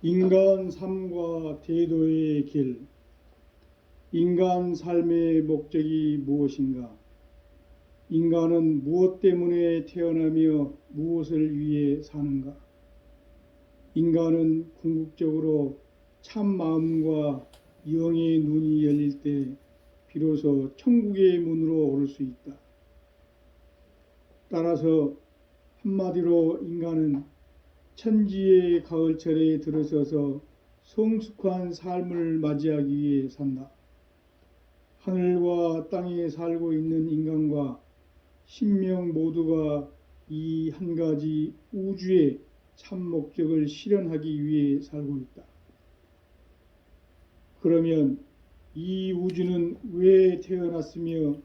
인간 삶과 태도의 길. 인간 삶의 목적이 무엇인가? 인간은 무엇 때문에 태어나며 무엇을 위해 사는가? 인간은 궁극적으로 참 마음과 영의 눈이 열릴 때 비로소 천국의 문으로 오를 수 있다. 따라서 한마디로 인간은 천지의 가을철에 들어서서 성숙한 삶을 맞이하기 위해 산다. 하늘과 땅에 살고 있는 인간과 신명 모두가 이 한 가지 우주의 참 목적을 실현하기 위해 살고 있다. 그러면 이 우주는 왜 태어났으며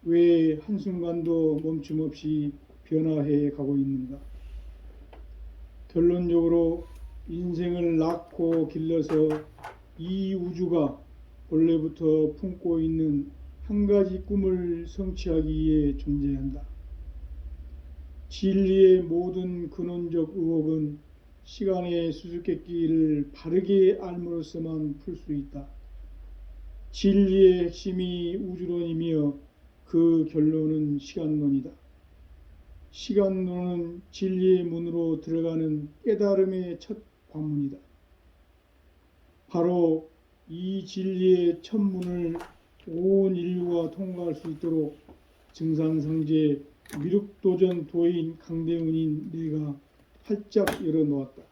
왜 한순간도 멈춤 없이 변화해 가고 있는가? 결론적으로 인생을 낳고 길러서 이 우주가 본래부터 품고 있는 한 가지 꿈을 성취하기 위해 존재한다. 진리의 모든 근원적 의혹은 시간의 수수께끼를 바르게 알므로써만 풀 수 있다. 진리의 핵심이 우주론이며 그 결론은 시간론이다. 시간론은 진리의 문으로 들어가는 깨달음의 첫 관문이다. 바로 이 진리의 첫 문을 온 인류가 통과할 수 있도록 증산상제 미륵도전 도인 강대훈인 내가 활짝 열어놓았다.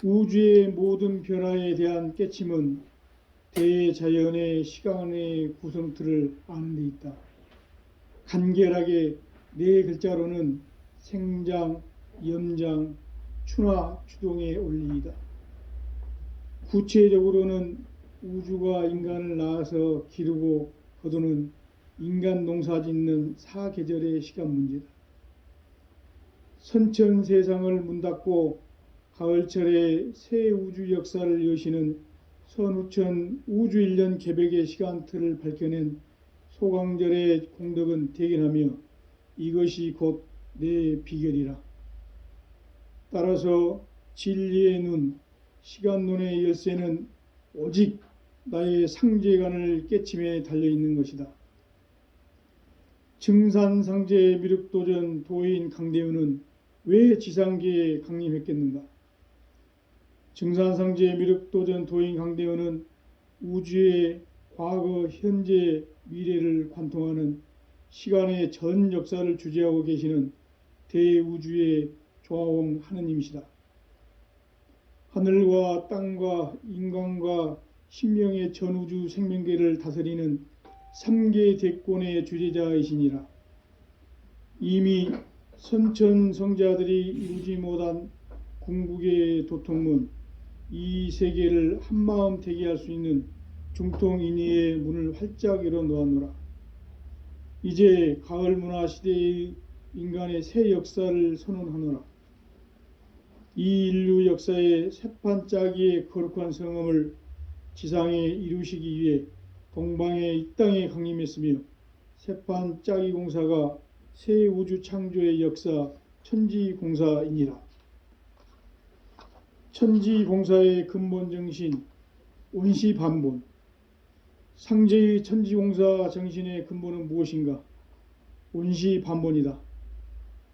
우주의 모든 변화에 대한 깨침은 대자연의 시간의 구성틀을 아는 데 있다. 간결하게 네 글자로는 생장, 염장, 추나 추동의 원리이다. 구체적으로는 우주가 인간을 낳아서 기르고 거두는 인간 농사짓는 사계절의 시간 문제다. 선천 세상을 문 닫고 가을철에 새 우주 역사를 여시는 선우천 우주일년 개백의 시간틀을 밝혀낸 소강절의 공덕은 대견하며 이것이 곧 내 비결이라. 따라서 진리의 눈, 시간론의 열쇠는 오직 나의 상제관을 깨침에 달려있는 것이다. 증산상제 미륵도전 도인 강대훈은 왜 지상계에 강림했겠는가? 증산상제 미륵도전 도인 강대훈은 우주의 과거, 현재, 미래를 관통하는 시간의 전 역사를 주재하고 계시는 대우주의 조화홍 하느님이시다. 하늘과 땅과 인간과 신명의 전우주 생명계를 다스리는 3계 대권의 주재자이시니라. 이미 선천성자들이 이루지 못한 궁극의 도통문, 이 세계를 한마음 되게 할 수 있는 중통인의의 문을 활짝 열어놓았노라. 이제 가을 문화 시대의 인간의 새 역사를 선언하노라. 이 인류 역사의 새판짜기의 거룩한 성음을 지상에 이루시기 위해 동방의 이 땅에 강림했으며 새판짜기 공사가 새 우주 창조의 역사 천지공사이니라. 천지공사의 근본 정신 온시반본. 상제의 천지공사 정신의 근본은 무엇인가? 온시반본이다.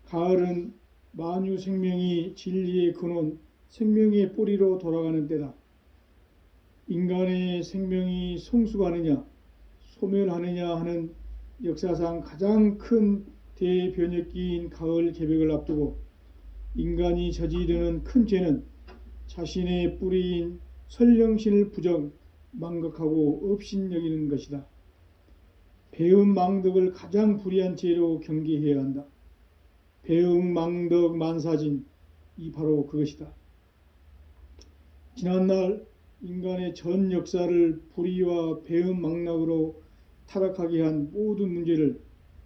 가을은 만유 생명이 진리의 근원, 생명의 뿌리로 돌아가는 때다. 인간의 생명이 성숙하느냐, 소멸하느냐 하는 역사상 가장 큰 대변혁기인 가을 개백을 앞두고 인간이 저지르는 큰 죄는 자신의 뿌리인 설령신을 부정, 망각하고 업신여기는 것이다. 배은망덕을 가장 불의한 죄로 경계해야 한다. 배은망덕 만사진, 이 바로 그것이다. 지난날 인간의 전 역사를 불의와 배은망락으로 타락하게 한 모든 문제를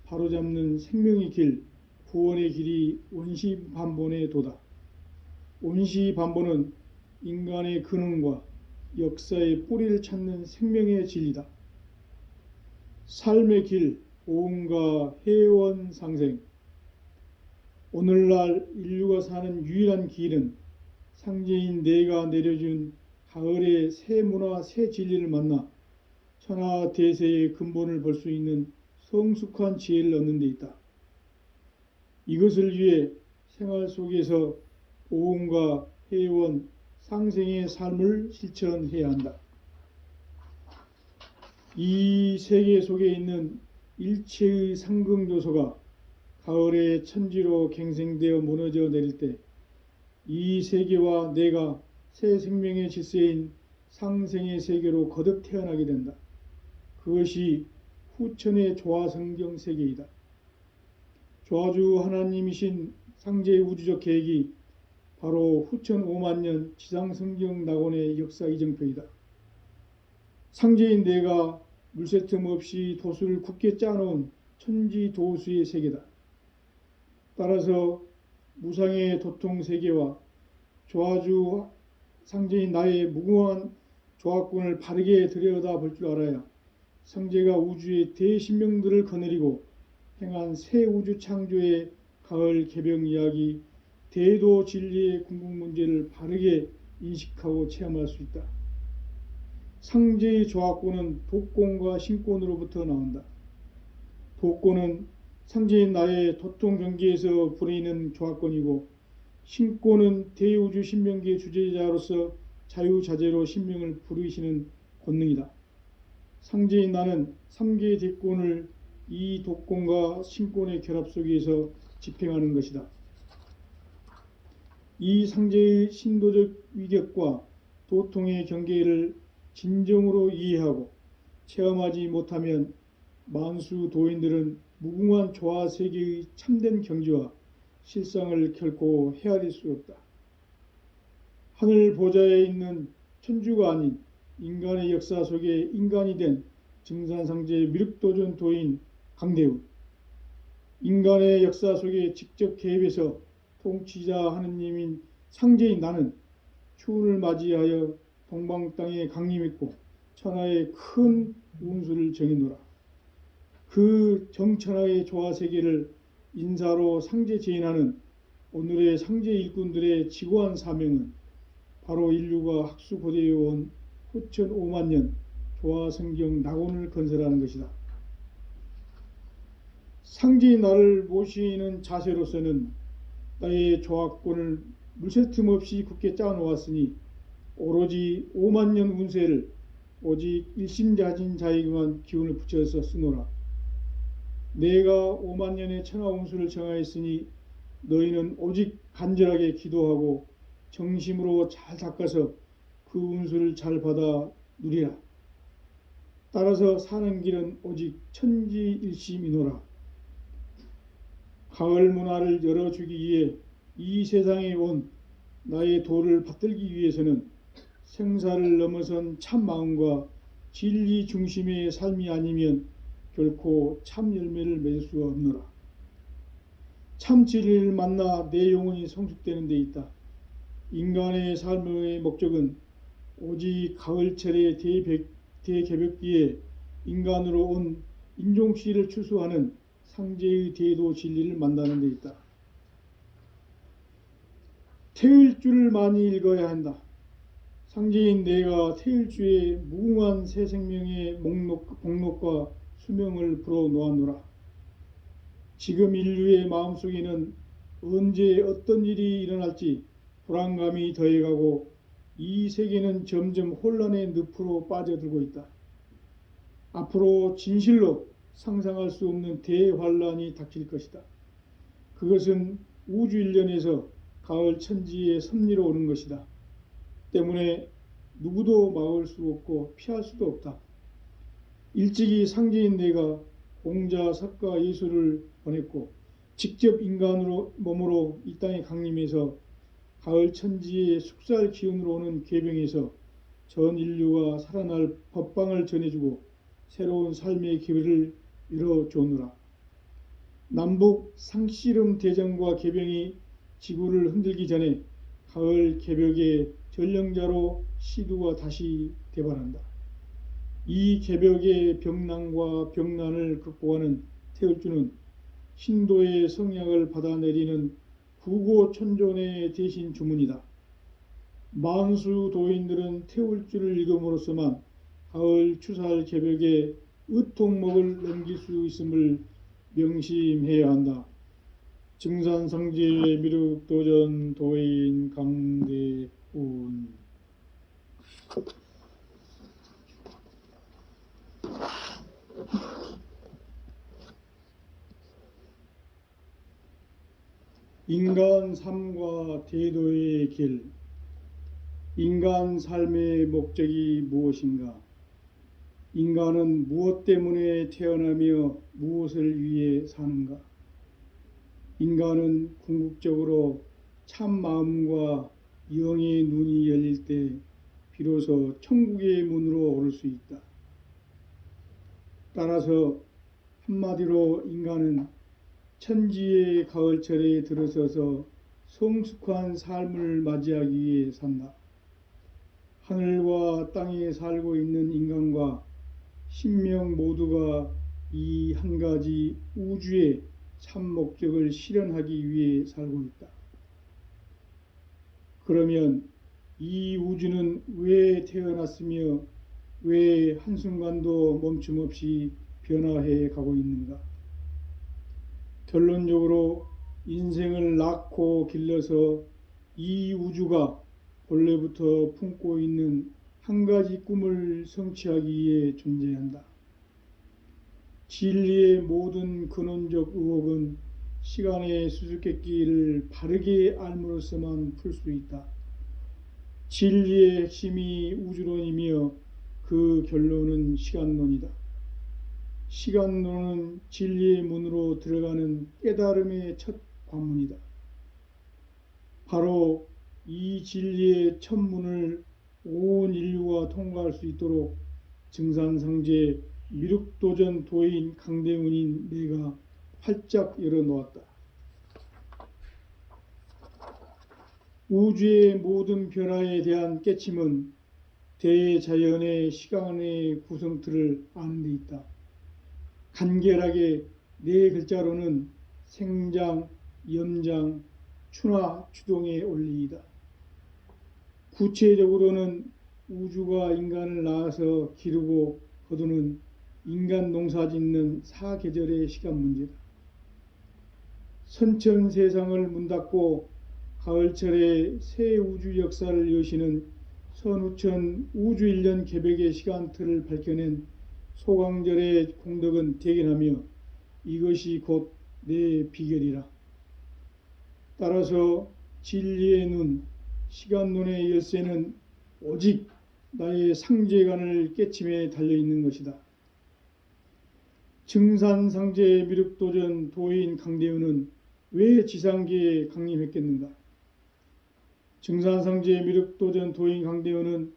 바로잡는 생명의 길, 구원의 길이 온시반본의 도다. 온시반본은 인간의 근원과 역사의 뿌리를 찾는 생명의 진리다. 삶의 길, 보응과 회원상생. 오늘날 인류가 사는 유일한 길은 상제인 내가 내려준 가을의 새 문화, 새 진리를 만나 천하대세의 근본을 볼 수 있는 성숙한 지혜를 얻는 데 있다. 이것을 위해 생활 속에서 보온과 회원, 상생의 삶을 실천해야 한다. 이 세계 속에 있는 일체의 상극 요소가 가을의 천지로 갱생되어 무너져 내릴 때 이 세계와 내가 새 생명의 질서인 상생의 세계로 거듭 태어나게 된다. 그것이 후천의 조화성경 세계이다. 조화주 하나님이신 상제의 우주적 계획이 바로 후천 5만년 지상성경 낙원의 역사 이정표이다. 상제인 내가 물새 틈 없이 도수를 굳게 짜놓은 천지도수의 세계다. 따라서 무상의 도통 세계와 조화주 상제인 나의 무궁한 조화권을 바르게 들여다볼 줄 알아야 상제가 우주의 대신명들을 거느리고 행한 새 우주 창조의 가을 개병 이야기, 대도 진리의 궁극 문제를 바르게 인식하고 체험할 수 있다. 상제의 조화권은 도권과 신권으로부터 나온다. 도권은 상제인 나의 도통 경계에서 부리는 조화권이고, 신권은 대우주 신명기의 주제자로서 자유자재로 신명을 부르시는 권능이다. 상제인 나는 3개의 대권을 이 도권과 신권의 결합 속에서 집행하는 것이다. 이 상제의 신도적 위격과 도통의 경계를 진정으로 이해하고 체험하지 못하면 만수 도인들은 무궁한 조화 세계의 참된 경지와 실상을 결코 헤아릴 수 없다. 하늘 보좌에 있는 천주가 아닌 인간의 역사 속에 인간이 된 증산상제 미륵도전 도인 강대우, 인간의 역사 속에 직접 개입해서 통치자 하느님인 상제인 나는 추운을 맞이하여 동방 땅에 강림했고 천하의 큰 운수를 정해노라. 그 정천하의 조화세계를 인사로 상제 제인하는 오늘의 상제 일꾼들의 지고한 사명은 바로 인류가 학수고대해온 후천 5만년 조화성경 낙원을 건설하는 것이다. 상제인 나를 모시는 자세로서는 나의 조화권을 물새 틈 없이 굳게 짜놓았으니 오로지 5만년 운세를 오직 일심자진 자에게만 기운을 붙여서 쓰노라. 내가 5만년의 천하 운수를 정하였으니 너희는 오직 간절하게 기도하고 정심으로 잘 닦아서 그 운수를 잘 받아 누리라. 따라서 사는 길은 오직 천지일심이노라. 가을 문화를 열어주기 위해 이 세상에 온 나의 도를 받들기 위해서는 생사를 넘어선 참 마음과 진리 중심의 삶이 아니면 결코 참 열매를 맺을 수가 없노라. 참 진리를 만나 내 영혼이 성숙되는 데 있다. 인간의 삶의 목적은 오직 가을철의 대개벽기에 인간으로 온 인종씨를 추수하는 상제의 대도 진리를 만나는 데 있다. 태일주를 많이 읽어야 한다. 상제인 내가 태일주의 무궁한 새 생명의 목록과 수명을 불어놓았노라. 지금 인류의 마음속에는 언제 어떤 일이 일어날지 불안감이 더해가고 이 세계는 점점 혼란의 늪으로 빠져들고 있다. 앞으로 진실로 상상할 수 없는 대환란이 닥칠 것이다. 그것은 우주 일련에서 가을 천지의 섭리로 오는 것이다. 때문에 누구도 막을 수 없고 피할 수도 없다. 일찍이 상제인 내가 공자, 석가, 예수를 보냈고 직접 인간으로 몸으로 이 땅에 강림해서 가을 천지의 숙살 기운으로 오는 계병에서 전 인류가 살아날 법방을 전해주고 새로운 삶의 기회를 열어주노라. 남북 상씨름 대전과 계병이 지구를 흔들기 전에 가을 개벽의 전령자로 시두가 다시 대발한다. 이 개벽의 병난과 병난을 극복하는 태을주는 신도의 성약을 받아내리는 구고천존의 대신 주문이다. 만수 도인들은 태울주를 읽음으로써만 가을 추살 개벽에 의통목을 넘길 수 있음을 명심해야 한다. 증산성제 미륵도전 도인 강대훈. 인간 삶과 대도의 길. 인간 삶의 목적이 무엇인가? 인간은 무엇 때문에 태어나며 무엇을 위해 사는가? 인간은 궁극적으로 참 마음과 영의 눈이 열릴 때 비로소 천국의 문으로 오를 수 있다. 따라서 한마디로 인간은 천지의 가을철에 들어서서 성숙한 삶을 맞이하기 위해 산다. 하늘과 땅에 살고 있는 인간과 신명 모두가 이 한 가지 우주의 참 목적을 실현하기 위해 살고 있다. 그러면 이 우주는 왜 태어났으며 왜 한순간도 멈춤 없이 변화해 가고 있는가? 결론적으로 인생을 낳고 길러서 이 우주가 본래부터 품고 있는 한 가지 꿈을 성취하기 위해 존재한다. 진리의 모든 근원적 의혹은 시간의 수수께끼를 바르게 알므로써만 풀 수 있다. 진리의 핵심이 우주론이며 그 결론은 시간론이다. 시간론은 진리의 문으로 들어가는 깨달음의 첫 관문이다. 바로 이 진리의 첫 문을 온 인류가 통과할 수 있도록 증산상제 미륵도전 도인 강대훈인 내가 활짝 열어놓았다. 우주의 모든 변화에 대한 깨침은 대자연의 시간의 구성틀을 아는 데 있다. 간결하게 네 글자로는 생장, 염장, 추나 추동의 원리이다. 구체적으로는 우주가 인간을 낳아서 기르고 거두는 인간 농사짓는 사계절의 시간 문제다. 선천 세상을 문닫고 가을철에 새 우주 역사를 여시는 선우천 우주 1년 개벽의 시간틀을 밝혀낸 소강절의 공덕은 대견하며 이것이 곧 내 비결이라. 따라서 진리의 눈, 시간론의 열쇠는 오직 나의 상제관을 깨침에 달려있는 것이다. 증산상제 미륵도전 도인 강대훈은 왜 지상계에 강림했겠는가? 증산상제 미륵도전 도인 강대훈은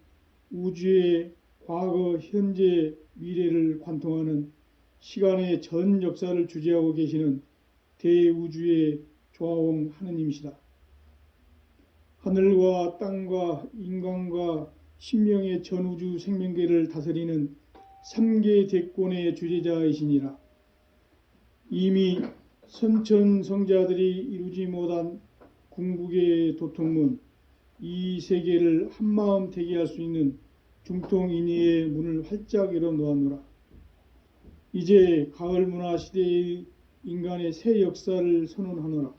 우주의 과거, 현재, 미래를 관통하는 시간의 전 역사를 주재하고 계시는 대우주의 조화홍 하느님이시다. 하늘과 땅과 인간과 신명의 전우주 생명계를 다스리는 3계 대권의 주재자이시니라. 이미 선천성자들이 이루지 못한 궁극의 도통문, 이 세계를 한마음 되게 할 수 있는 중통인의의 문을 활짝 열어놓았노라. 이제 가을 문화 시대의 인간의 새 역사를 선언하노라.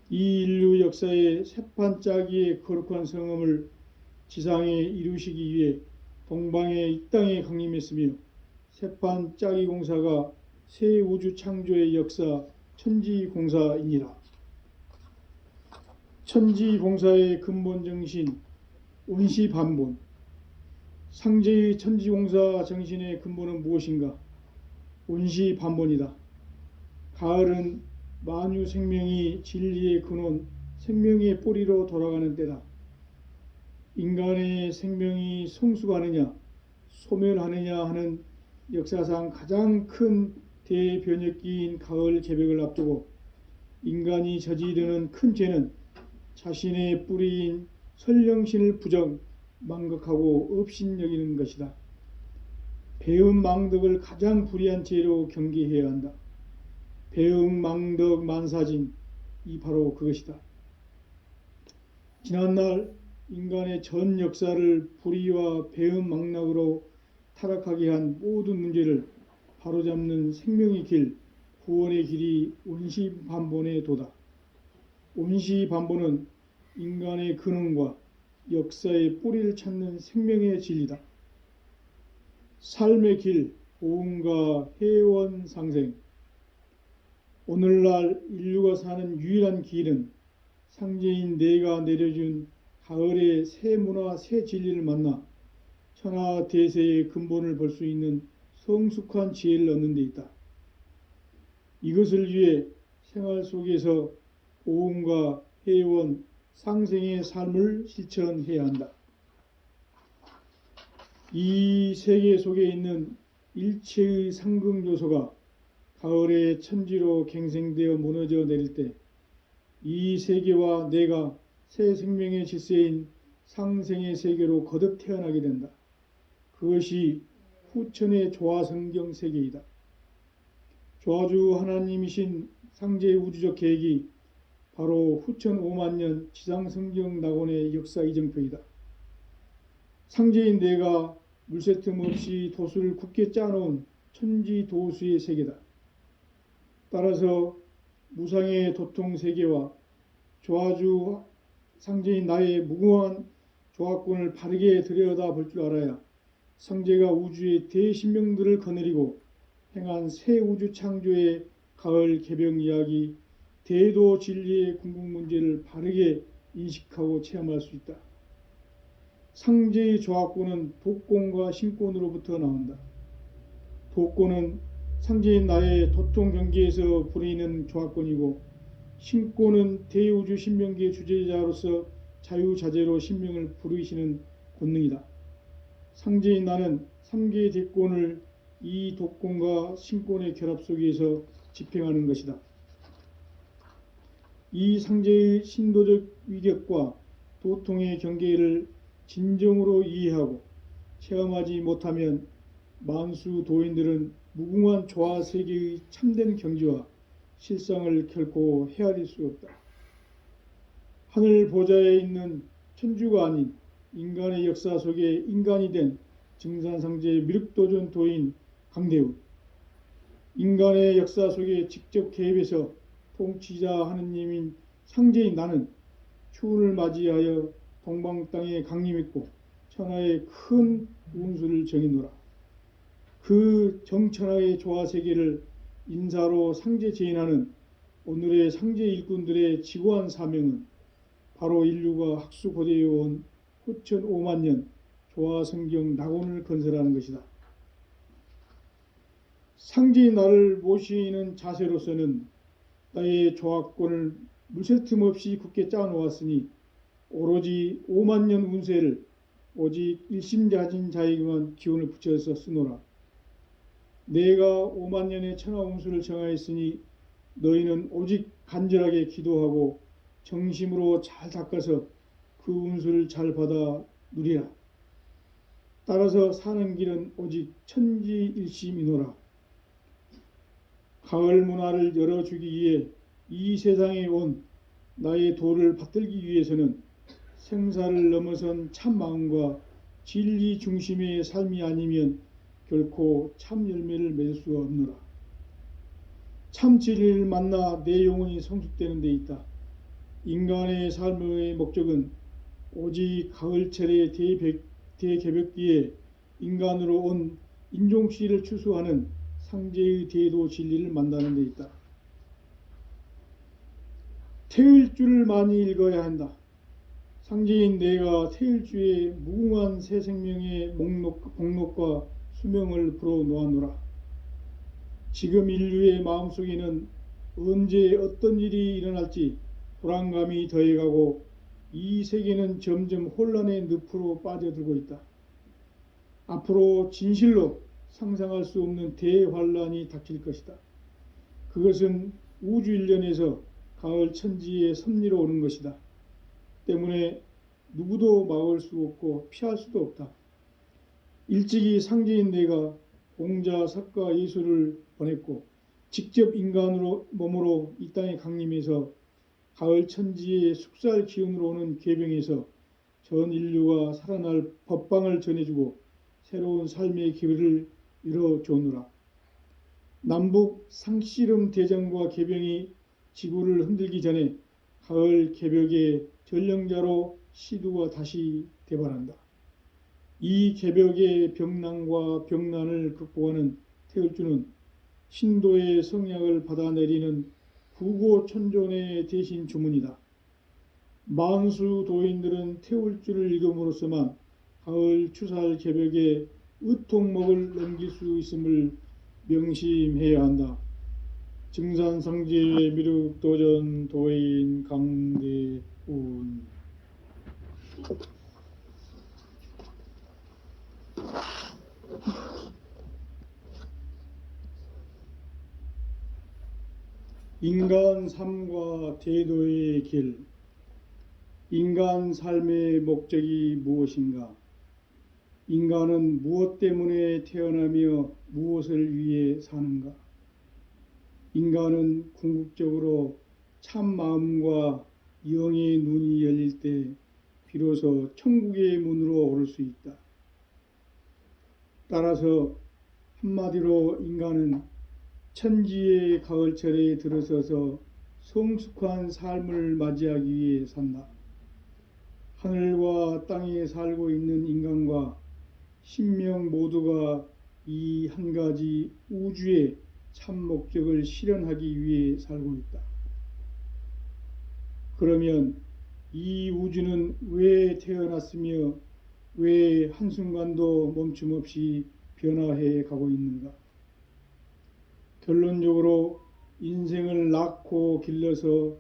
이 인류 역사의 새판짜기의 거룩한 성음을 지상에 이루시기 위해 동방의 이 땅에 강림했으며 새판짜기 공사가 새 우주 창조의 역사 천지공사이니라. 천지공사의 근본 정신 온시반본. 상제의 천지공사 정신의 근본은 무엇인가? 온시반본이다. 가을은 만유 생명이 진리의 근원, 생명의 뿌리로 돌아가는 때다. 인간의 생명이 성숙하느냐, 소멸하느냐 하는 역사상 가장 큰 대변혁기인 가을 개벽을 앞두고 인간이 저지르는 큰 죄는 자신의 뿌리인 선령신을 부정, 망각하고 업신여기는 것이다. 배은망덕을 가장 불의한 죄로 경계해야 한다. 배응망덕 만사진, 이 바로 그것이다. 지난날 인간의 전 역사를 불의와 배은망락으로 타락하게 한 모든 문제를 바로잡는 생명의 길, 구원의 길이 온시반본의 도다. 온시반본은 인간의 근원과 역사의 뿌리를 찾는 생명의 진리다. 삶의 길, 보응과 회원 상생. 오늘날 인류가 사는 유일한 길은 상제인 내가 내려준 가을의 새 문화, 새 진리를 만나 천하 대세의 근본을 볼 수 있는 성숙한 지혜를 얻는 데 있다. 이것을 위해 생활 속에서 보응과 회원, 상생의 삶을 실천해야 한다. 이 세계 속에 있는 일체의 상극 요소가 가을의 천지로 갱생되어 무너져 내릴 때 이 세계와 내가 새 생명의 질서인 상생의 세계로 거듭 태어나게 된다. 그것이 후천의 조화성경 세계이다. 조화주 하나님이신 상제의 우주적 계획이 바로 후천 5만년 지상성경 낙원의 역사 이정표이다. 상제인 내가 물새 틈 없이 도수를 굳게 짜놓은 천지도수의 세계다. 따라서 무상의 도통 세계와 조화주 상제인 나의 무궁한 조화권을 바르게 들여다볼 줄 알아야 상제가 우주의 대신명들을 거느리고 행한 새 우주 창조의 가을 개병 이야기, 대도 진리의 궁극 문제를 바르게 인식하고 체험할 수 있다. 상제의 조화권은 도권과 신권으로부터 나온다. 도권은 상제인 나의 도통 경계에서 부리는 조화권이고, 신권은 대우주 신명기의 주제자로서 자유자재로 신명을 부르시는 권능이다. 상제인 나는 3개의 대권을 이 도권과 신권의 결합 속에서 집행하는 것이다. 이 상제의 신도적 위격과 도통의 경계를 진정으로 이해하고 체험하지 못하면 만수 도인들은 무궁한 조화 세계의 참된 경지와 실상을 결코 헤아릴 수 없다. 하늘 보좌에 있는 천주가 아닌 인간의 역사 속에 인간이 된 증산상제의 미륵도전 도인 강대우, 인간의 역사 속에 직접 개입해서 통치자 하느님인 상제인 나는 추운을 맞이하여 동방 땅에 강림했고 천하의 큰 운수를 정해노라. 그 정천하의 조화세계를 인사로 상제 제인하는 오늘의 상제 일꾼들의 지고한 사명은 바로 인류가 학수고대해온 후천 5만년 조화성경 낙원을 건설하는 것이다. 상제의 나를 모시는 자세로서는 나의 조화권을 물새 틈 없이 굳게 짜놓았으니 오로지 5만년 운세를 오직 일심자진 자에게만 기운을 붙여서 쓰노라. 내가 5만년의 천하 운수를 정하였으니 너희는 오직 간절하게 기도하고 정심으로 잘 닦아서 그 운수를 잘 받아 누리라. 따라서 사는 길은 오직 천지일심이노라. 가을 문화를 열어주기 위해 이 세상에 온 나의 도를 받들기 위해서는 생사를 넘어선 참 마음과 진리 중심의 삶이 아니면 결코 참 열매를 맺을 수가 없노라. 참 진리를 만나 내 영혼이 성숙되는 데 있다. 인간의 삶의 목적은 오직 가을철의 대개벽기에 인간으로 온 인종씨를 추수하는 상제의 대도 진리를 만나는 데 있다. 태일주를 많이 읽어야 한다. 상제인 내가 태일주의 무궁한 새 생명의 목록과 수명을 불어놓아노라. 지금 인류의 마음속에는 언제 어떤 일이 일어날지 불안감이 더해가고 이 세계는 점점 혼란의 늪으로 빠져들고 있다. 앞으로 진실로 상상할 수 없는 대환란이 닥칠 것이다. 그것은 우주 일련에서 가을 천지의 섭리로 오는 것이다. 때문에 누구도 막을 수 없고 피할 수도 없다. 일찍이 상제인 내가 공자, 석가, 예수를 보냈고 직접 인간으로 몸으로 이 땅에 강림해서 가을 천지의 숙살 기운으로 오는 계병에서 전 인류가 살아날 법방을 전해주고 새로운 삶의 기회를 열어주노라. 남북 상씨름 대전과 계병이 지구를 흔들기 전에 가을 개벽의 전령자로 시두가 다시 대발한다. 이 개벽의 병난과 병난을 극복하는 태울주는 신도의 성약을 받아내리는 구고천존의 대신 주문이다. 만수 도인들은 태울주를 읽음으로써만 가을 추살 개벽의 의통목을 넘길 수 있음을 명심해야 한다. 증산상제 미륵도전 도인 강대훈. 인간 삶과 대도의 길. 인간 삶의 목적이 무엇인가? 인간은 무엇 때문에 태어나며 무엇을 위해 사는가? 인간은 궁극적으로 참 마음과 영의 눈이 열릴 때 비로소 천국의 문으로 오를 수 있다. 따라서 한마디로 인간은 천지의 가을철에 들어서서 성숙한 삶을 맞이하기 위해 산다. 하늘과 땅에 살고 있는 인간과 신명 모두가 이 한 가지 우주의 참 목적을 실현하기 위해 살고 있다. 그러면 이 우주는 왜 태어났으며 왜 한순간도 멈춤 없이 변화해 가고 있는가? 결론적으로 인생을 낳고 길러서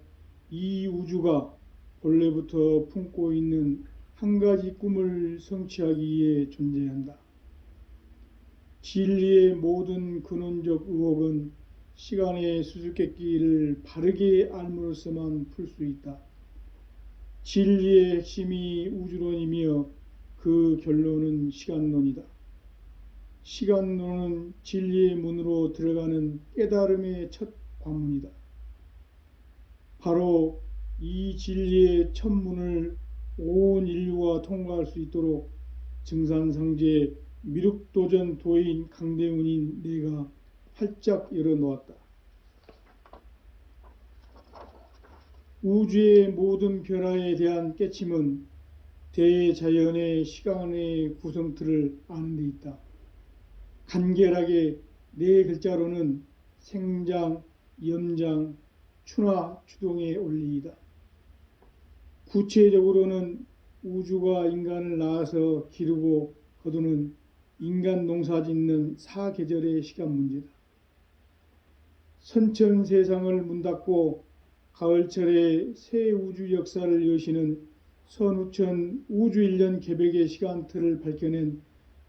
이 우주가 본래부터 품고 있는 한 가지 꿈을 성취하기 위해 존재한다. 진리의 모든 근원적 의혹은 시간의 수수께끼를 바르게 알므로써만 풀 수 있다. 진리의 핵심이 우주론이며 그 결론은 시간론이다. 시간론은 진리의 문으로 들어가는 깨달음의 첫 관문이다. 바로 이 진리의 첫 문을 온 인류가 통과할 수 있도록 증산상제 미륵도전 도인 강대훈인 내가 활짝 열어놓았다. 우주의 모든 변화에 대한 깨침은 대자연의 시간의 구성틀을 아는 데 있다. 간결하게 네 글자로는 생장, 염장, 추나 추동의 원리이다. 구체적으로는 우주가 인간을 낳아서 기르고 거두는 인간 농사 짓는 사계절의 시간 문제다. 선천 세상을 문 닫고 가을철에 새 우주 역사를 여시는 선우천 우주일년 개벽의 시간틀을 밝혀낸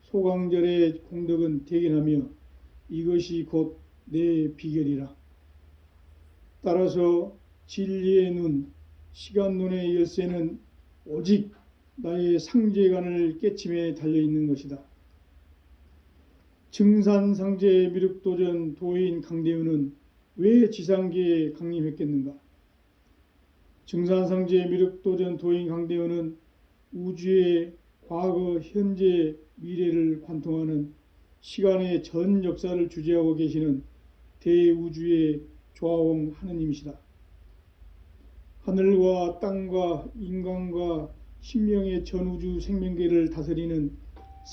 소강절의 공덕은 대견하며 이것이 곧 내 비결이라. 따라서 진리의 눈, 시간론의 열쇠는 오직 나의 상제관을 깨침에 달려있는 것이다. 증산상제 미륵도전 도인 강대훈은 왜 지상계에 강림했겠는가? 증산상제 미륵도전 도인 강대훈은 우주의 과거, 현재, 미래를 관통하는 시간의 전 역사를 주재하고 계시는 대우주의 조화홍 하느님이시다. 하늘과 땅과 인간과 신명의 전우주 생명계를 다스리는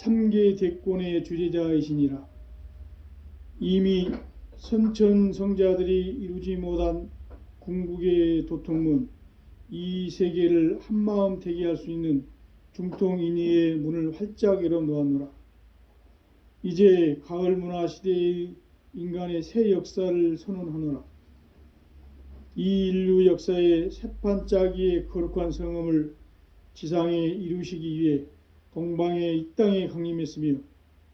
3계 대권의 주재자이시니라. 이미 선천성자들이 이루지 못한 궁극의 도통문, 이 세계를 한마음 되게 할 수 있는 중통인의의 문을 활짝 열어놓았노라. 이제 가을 문화 시대의 인간의 새 역사를 선언하노라. 이 인류 역사의 새판짜기의 거룩한 성음을 지상에 이루시기 위해 동방의 이 땅에 강림했으며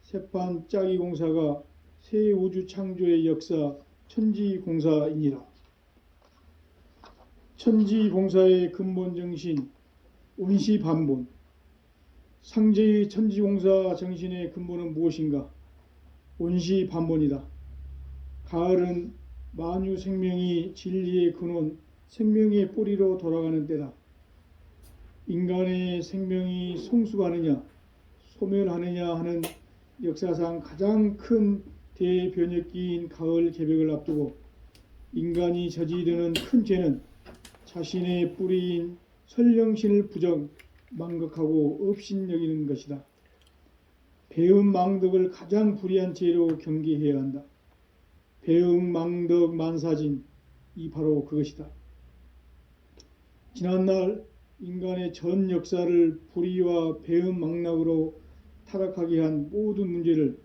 새판짜기 공사가 새 우주 창조의 역사 천지공사이니라. 천지공사의 근본 정신 온시반본. 상제의 천지공사 정신의 근본은 무엇인가? 온시반본이다. 가을은 만유 생명이 진리의 근원, 생명의 뿌리로 돌아가는 때다. 인간의 생명이 성숙하느냐 소멸하느냐 하는 역사상 가장 큰 대변혁기인 가을 개벽을 앞두고 인간이 저지르는 큰 죄는 자신의 뿌리인 선령신을 부정, 망각하고 업신여기는 것이다. 배은망덕을 가장 불의한 죄로 경계해야 한다. 배은망덕 만사진, 이 바로 그것이다. 지난날 인간의 전 역사를 불의와 배은망락으로 타락하게 한 모든 문제를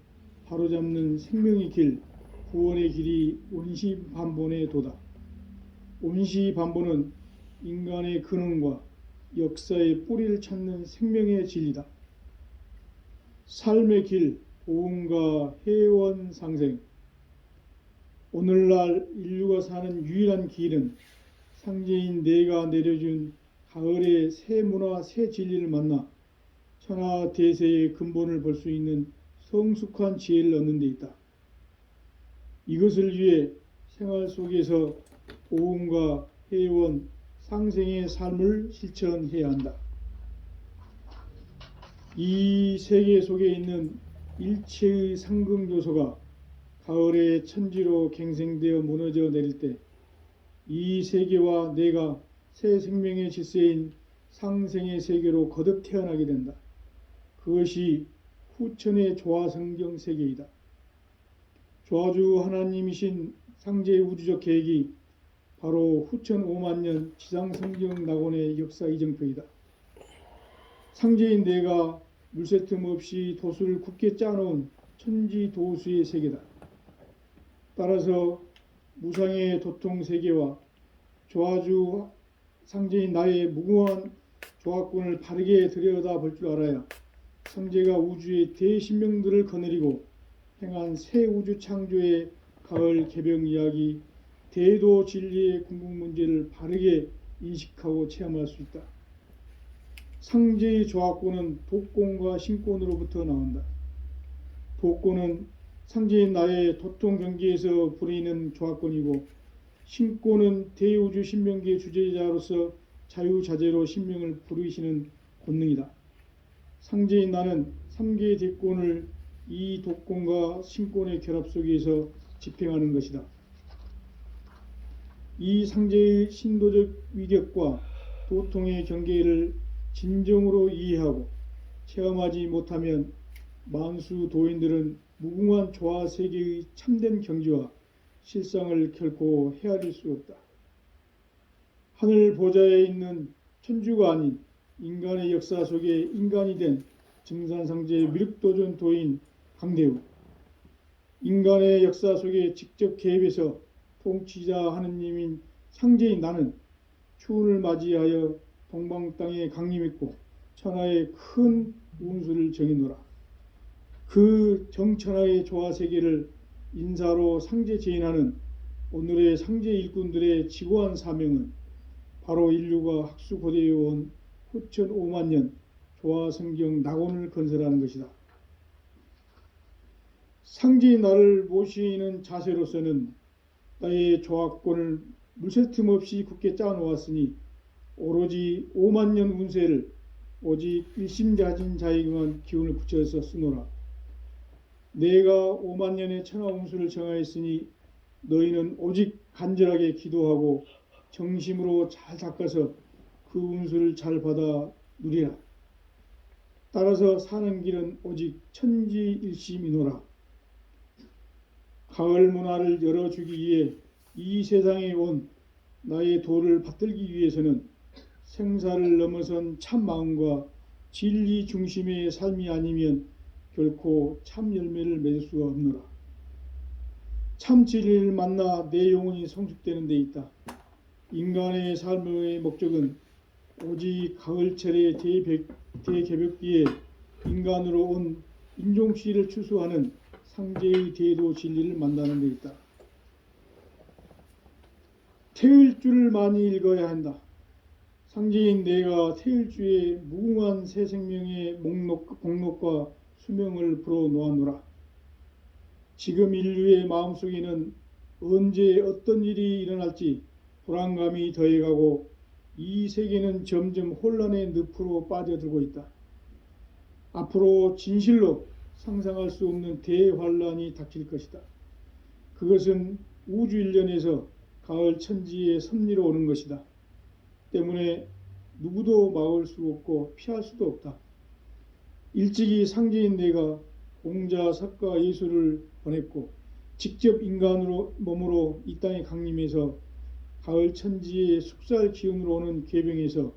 바로잡는 생명의 길, 구원의 길이 온시반본의 도다. 온시반본은 인간의 근원과 역사의 뿌리를 찾는 생명의 진리다. 삶의 길, 보응과 해원 상생. 오늘날 인류가 사는 유일한 길은 상제인 내가 내려준 가을의 새 문화, 새 진리를 만나 천하 대세의 근본을 볼 수 있는 성숙한 지혜를 얻는 데 있다. 이것을 위해 생활 속에서 보응과 해원, 상생의 삶을 실천해야 한다. 이 세계 속에 있는 일체의 상극 요소가 가을의 천지로 갱생되어 무너져 내릴 때 이 세계와 내가 새 생명의 질서인 상생의 세계로 거듭 태어나게 된다. 그것이 후천의 조화성경 세계이다. 조화주 하나님이신 상제의 우주적 계획이 바로 후천 5만 년 지상성경 낙원의 역사 이정표이다. 상제인 내가 물새 틈 없이 도수를 굳게 짜놓은 천지도수의 세계다. 따라서 무상의 도통 세계와 조화주 상제인 나의 무궁한 조화권을 바르게 들여다볼 줄 알아야 상제가 우주의 대신명들을 거느리고 행한 새 우주 창조의 가을 개벽 이야기, 대도 진리의 궁극 문제를 바르게 인식하고 체험할 수 있다. 상제의 조화권은 도권과 신권으로부터 나온다. 도권은 상제인 나의 도통 경계에서 부리는 조화권이고, 신권은 대우주 신명기의 주제자로서 자유자재로 신명을 부르시는 권능이다. 상제인 나는 3개의 대권을 이 도권과 신권의 결합 속에서 집행하는 것이다. 이 상제의 신도적 위격과 도통의 경계를 진정으로 이해하고 체험하지 못하면 만수 도인들은 무궁한 조화 세계의 참된 경지와 실상을 결코 헤아릴 수 없다. 하늘 보좌에 있는 천주가 아닌 인간의 역사 속에 인간이 된 증산상제의 미륵도전 도인 강대우, 인간의 역사 속에 직접 개입해서 통치자 하느님인 상제인 나는 추운을 맞이하여 동방 땅에 강림했고 천하의 큰 운수를 정해노라. 그 정천하의 조화 세계를 인사로 상제 제인하는 오늘의 상제 일꾼들의 지고한 사명은 바로 인류가 학수고대에 온 후천 5만 년 조화 성경 낙원을 건설하는 것이다. 상제의 나를 모시는 자세로서는 나의 조화권을 물새 틈 없이 굳게 짜놓았으니 오로지 5만 년 운세를 오직 일심가진 자에게만 기운을 붙여서 쓰노라. 내가 5만 년의 천하 운수를 정하였으니 너희는 오직 간절하게 기도하고 정심으로 잘 닦아서 그 운수를 잘 받아 누리라. 따라서 사는 길은 오직 천지일심이노라. 가을 문화를 열어주기 위해 이 세상에 온 나의 도를 받들기 위해서는 생사를 넘어선 참 마음과 진리 중심의 삶이 아니면 결코 참 열매를 맺을 수가 없노라. 참 진리를 만나 내 영혼이 성숙되는 데 있다. 인간의 삶의 목적은 오직 가을철의 대개벽기에 인간으로 온 인종씨를 추수하는 상제의 대도 진리를 만나는 데 있다. 태일주를 많이 읽어야 한다. 상제인 내가 태일주의 무궁한 새 생명의 목록과 수명을 불어 놓아노라. 지금 인류의 마음속에는 언제 어떤 일이 일어날지 불안감이 더해가고 이 세계는 점점 혼란의 늪으로 빠져들고 있다. 앞으로 진실로 상상할 수 없는 대환란이 닥칠 것이다. 그것은 우주 일련에서 가을 천지의 섭리로 오는 것이다. 때문에 누구도 막을 수 없고 피할 수도 없다. 일찍이 상제인 내가 공자, 석가, 예수를 보냈고 직접 인간으로 몸으로 이 땅에 강림해서 가을 천지의 숙살 기운으로 오는 계병에서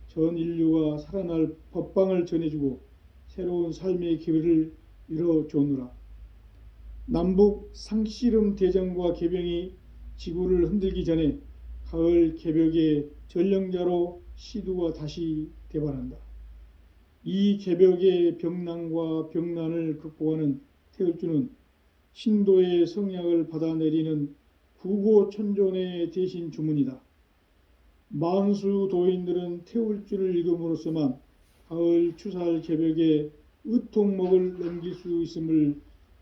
전 인류가 살아날 법방을 전해주고 새로운 삶의 기회를 열어주노라. 남북 상씨름 대전과 계병이 지구를 흔들기 전에 가을 개벽의 전령자로 시두가 다시 대발한다. 이 개벽의 병난과 병난을 극복하는 태울주는 신도의 성약을 받아내리는 구고천존의 대신 주문이다. 만수 도인들은 태울주를 읽음으로써만 가을 추살 개벽의 의통목을 넘길 수 있음을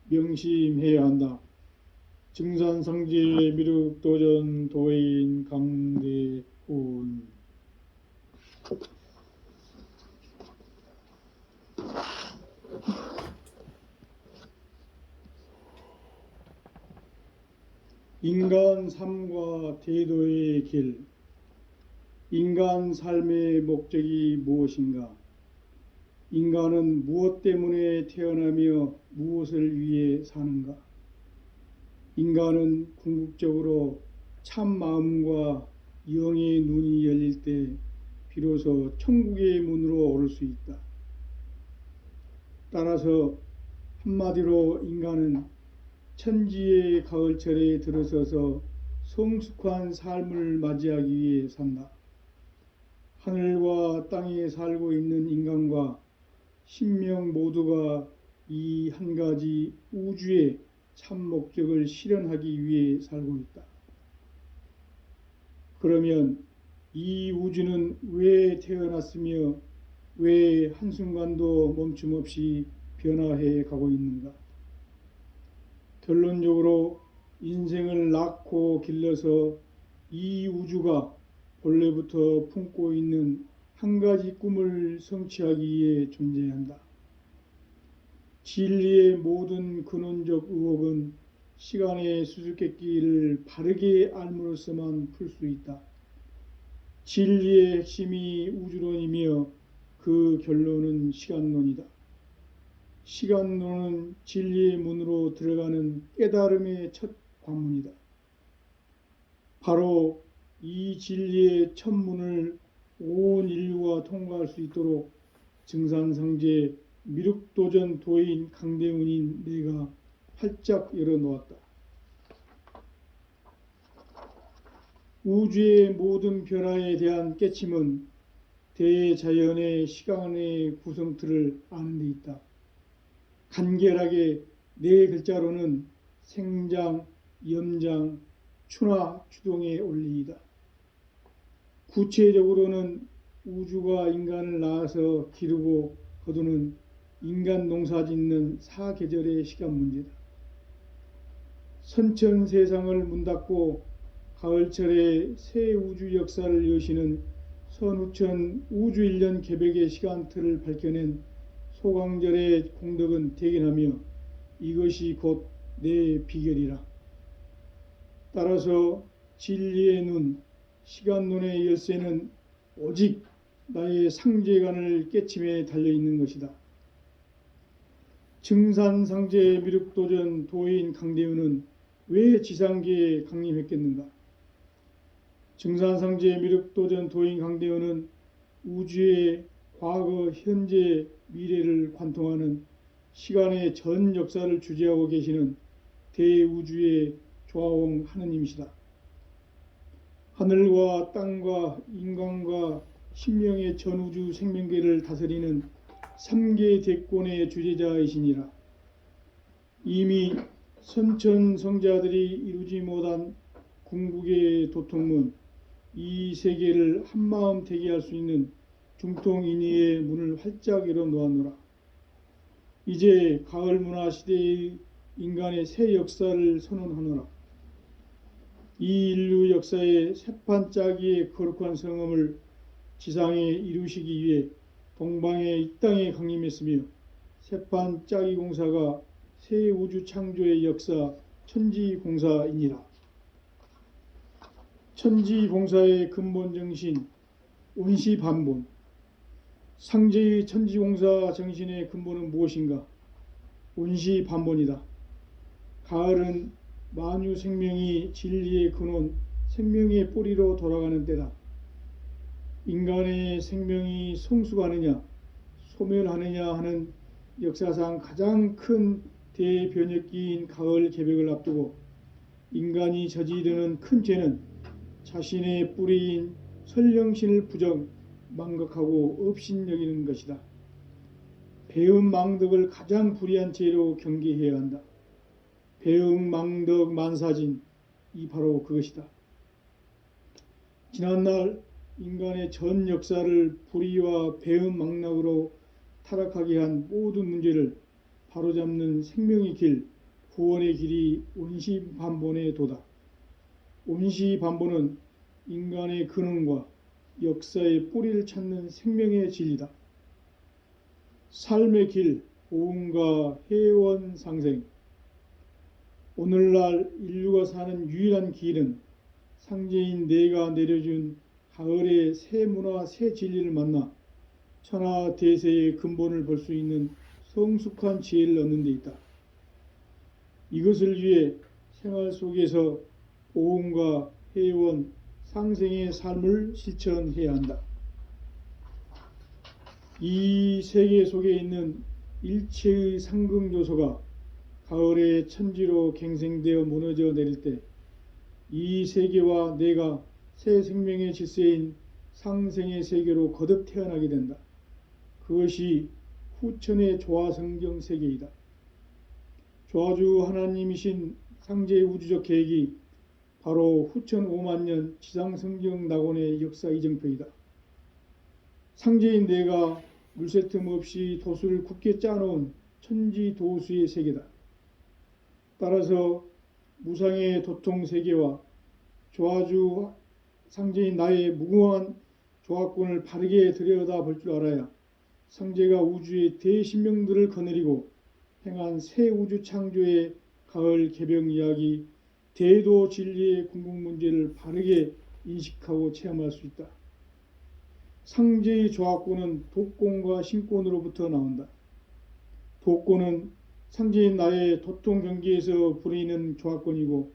명심해야 한다. 증산상제 미륵도전 도인 강대훈. 인간 삶과 대도의 길. 인간 삶의 목적이 무엇인가? 인간은 무엇 때문에 태어나며 무엇을 위해 사는가? 인간은 궁극적으로 참 마음과 영의 눈이 열릴 때 비로소 천국의 문으로 오를 수 있다. 따라서 한마디로 인간은 천지의 가을철에 들어서서 성숙한 삶을 맞이하기 위해 산다. 하늘과 땅에 살고 있는 인간과 신명 모두가 이 한 가지 우주의 참 목적을 실현하기 위해 살고 있다. 그러면 이 우주는 왜 태어났으며 왜 한순간도 멈춤 없이 변화해 가고 있는가? 결론적으로 인생을 낳고 길러서 이 우주가 본래부터 품고 있는 한 가지 꿈을 성취하기 위해 존재한다. 진리의 모든 근원적 의혹은 시간의 수수께끼를 바르게 알므로써만 풀 수 있다. 진리의 핵심이 우주론이며 그 결론은 시간론이다. 시간론은 진리의 문으로 들어가는 깨달음의 첫 관문이다. 바로 이 진리의 첫 문을 온 인류가 통과할 수 있도록 증산상제 미륵도전 도인 강대훈인 내가 활짝 열어놓았다. 우주의 모든 변화에 대한 깨침은 대자연의 시간의 구성틀을 아는 데 있다. 간결하게 네 글자로는 생장, 염장, 추나 추동의 원리이다. 구체적으로는 우주가 인간을 낳아서 기르고 거두는 인간 농사 짓는 사계절의 시간 문제다. 선천 세상을 문 닫고 가을철에 새 우주 역사를 여시는 선우천 우주일년 개벽의 시간틀을 밝혀낸 소강절의 공덕은 대견하며 이것이 곧 내 비결이라. 따라서 진리의 눈, 시간론의 열쇠는 오직 나의 상제관을 깨침에 달려있는 것이다. 증산상제 미륵도전 도인 강대훈은 왜 지상계에 강림했겠는가? 증산상제 미륵도전 도인 강대훈은 우주의 과거, 현재, 미래를 관통하는 시간의 전 역사를 주재하고 계시는 대우주의 조화홍 하느님이시다. 하늘과 땅과 인간과 신명의 전우주 생명계를 다스리는 3계 대권의 주재자이시니라. 이미 선천성자들이 이루지 못한 궁극의 도통문, 이 세계를 한마음 되게 할 수 있는 중통인의의 문을 활짝 열어놓았노라. 이제 가을 문화 시대의 인간의 새 역사를 선언하노라. 이 인류 역사의 새판짜기의 거룩한 성음을 지상에 이루시기 위해 동방의 이 땅에 강림했으며 새판짜기 공사가 새 우주 창조의 역사 천지공사이니라. 천지공사의 근본 정신 온시반본. 상제의 천지공사 정신의 근본은 무엇인가? 온시반본이다. 가을은 만유 생명이 진리의 근원, 생명의 뿌리로 돌아가는 때다. 인간의 생명이 성숙하느냐, 소멸하느냐 하는 역사상 가장 큰 대변혁기인 가을 개벽을 앞두고 인간이 저지르는 큰 죄는 자신의 뿌리인 선령신을 부정, 망각하고 업신여기는 것이다. 배은망덕을 가장 불의한 죄로 경계해야 한다. 배은망덕 만사진, 이 바로 그것이다. 지난날 인간의 전 역사를 불의와 배은망락으로 타락하게 한 모든 문제를 바로잡는 생명의 길, 구원의 길이 온시반본의 도다. 온시반본은 인간의 근원과 역사의 뿌리를 찾는 생명의 진리다. 삶의 길, 보응과 회원 상생. 오늘날 인류가 사는 유일한 길은 상제인 내가 내려준 가을의 새 문화, 새 진리를 만나 천하 대세의 근본을 볼 수 있는 성숙한 지혜를 얻는 데 있다. 이것을 위해 생활 속에서 보응과 회원, 상생의 삶을 실천해야 한다. 이 세계 속에 있는 일체의 상극 요소가 가을의 천지로 갱생되어 무너져 내릴 때 이 세계와 내가 새 생명의 질서인 상생의 세계로 거듭 태어나게 된다. 그것이 후천의 조화성경 세계이다. 조화주 하나님이신 상제의 우주적 계획이 바로 후천 5만년 지상성경 낙원의 역사 이정표이다. 상제인 내가 물새 틈 없이 도수를 굳게 짜놓은 천지도수의 세계다. 따라서 무상의 도통 세계와 조화주 상제인 나의 무궁한 조화권을 바르게 들여다볼 줄 알아야 상제가 우주의 대신명들을 거느리고 행한 새 우주 창조의 가을 개벽 이야기, 대도 진리의 궁극 문제를 바르게 인식하고 체험할 수 있다. 상제의 조화권은 도권과 신권으로부터 나온다. 도권은 상제인 나의 도통 경계에서 부리는 조화권이고,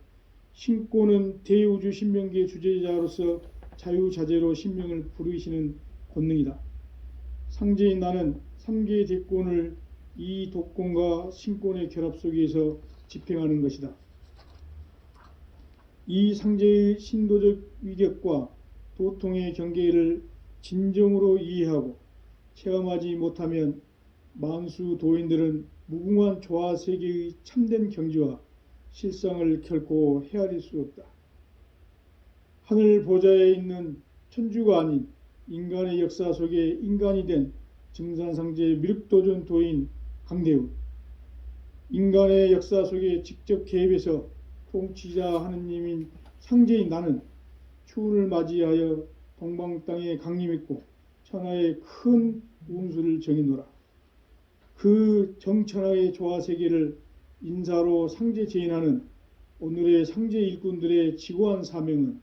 신권은 대우주 신명기의 주제자로서 자유자재로 신명을 부르시는 권능이다. 상제인 나는 3개의 대권을 이 도권과 신권의 결합 속에서 집행하는 것이다. 이 상제의 신도적 위력과 도통의 경계를 진정으로 이해하고 체험하지 못하면 만수 도인들은 무궁한 조화 세계의 참된 경지와 실상을 결코 헤아릴 수 없다. 하늘 보좌에 있는 천주가 아닌 인간의 역사 속에 인간이 된 증산상제 미륵도전 도인 강대훈, 인간의 역사 속에 직접 개입해서 통치자 하느님인 상제인 나는 추운을 맞이하여 동방 땅에 강림했고 천하의 큰 운수를 정해노라. 그 정천하의 조화 세계를 인사로 상제 제인하는 오늘의 상제 일꾼들의 지고한 사명은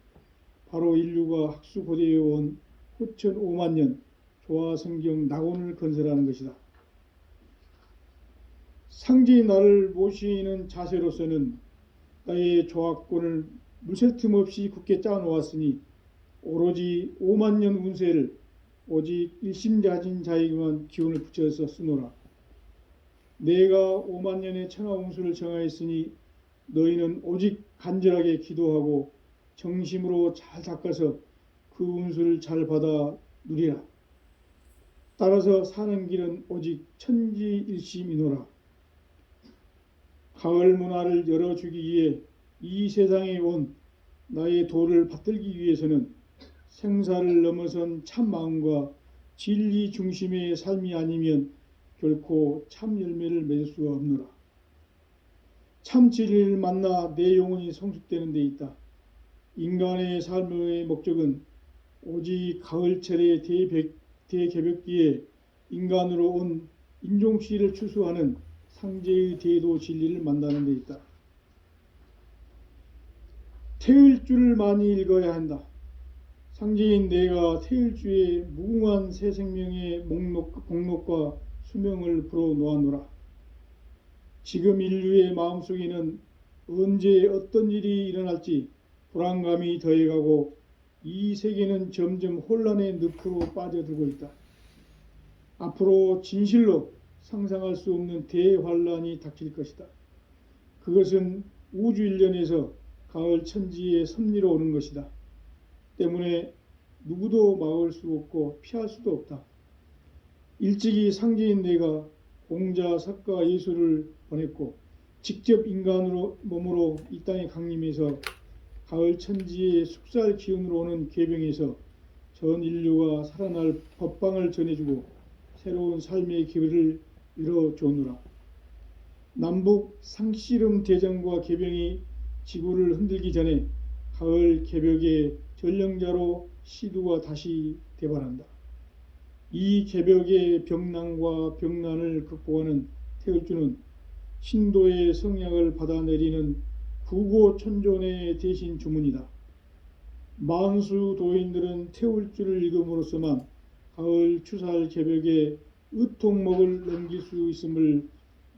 바로 인류가 학수고대해 온 후천 5만년 조화성경 낙원을 건설하는 것이다. 상제인 나를 모시는 자세로서는 나의 조화권을 물샐 틈 없이 굳게 짜놓았으니 오로지 5만년 운세를 오직 일심자진 자에게만 기운을 붙여서 쓰노라. 내가 5만년의 천하 운수를 정하였으니 너희는 오직 간절하게 기도하고 정심으로 잘 닦아서 그 운수를 잘 받아 누리라. 따라서 사는 길은 오직 천지일심이노라. 가을 문화를 열어주기 위해 이 세상에 온 나의 도를 받들기 위해서는 생사를 넘어선 참 마음과 진리 중심의 삶이 아니면 결코 참 열매를 맺을 수가 없노라. 참 진리를 만나 내 영혼이 성숙되는 데 있다. 인간의 삶의 목적은 오직 가을철의 대개벽기에 인간으로 온 인종씨를 추수하는 상제의 대도 진리를 만나는 데 있다. 태을주를 많이 읽어야 한다. 상제인 내가 태을주의 무궁한 새 생명의 복록과 수명을 불어놓아노라. 지금 인류의 마음속에는 언제 어떤 일이 일어날지 불안감이 더해가고 이 세계는 점점 혼란의 늪으로 빠져들고 있다. 앞으로 진실로 상상할 수 없는 대환란이 닥칠 것이다. 그것은 우주 일련에서 가을 천지의 섭리로 오는 것이다. 때문에 누구도 막을 수 없고 피할 수도 없다. 일찍이 상제인 내가 공자, 석가, 예수를 보냈고 직접 인간으로 몸으로 이 땅에 강림해서 가을 천지의 숙살 기운으로 오는 계병에서 전 인류가 살아날 법방을 전해주고 새로운 삶의 기회를 열어주노라. 남북 상씨름 대전과 계병이 지구를 흔들기 전에 가을 개벽의 전령자로 시두가 다시 대발한다. 이 개벽의 병난과 병난을 극복하는 태을주는 신도의 성약을 받아내리는 구고천존의 대신 주문이다. 만수 도인들은 태울주를 읽음으로써만 가을 추살 개벽의 의통목을 넘길 수 있음을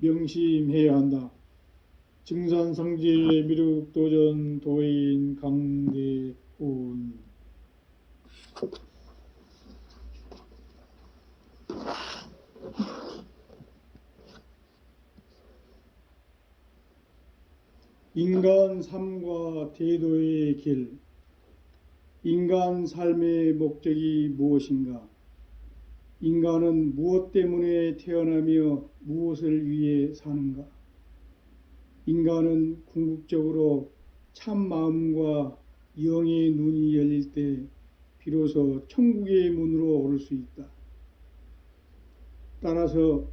명심해야 한다. 증산상제 미륵도전 도인 강대훈. 인간 삶과 대도의 길. 인간 삶의 목적이 무엇인가? 인간은 무엇 때문에 태어나며 무엇을 위해 사는가? 인간은 궁극적으로 참 마음과 영의 눈이 열릴 때 비로소 천국의 문으로 오를 수 있다. 따라서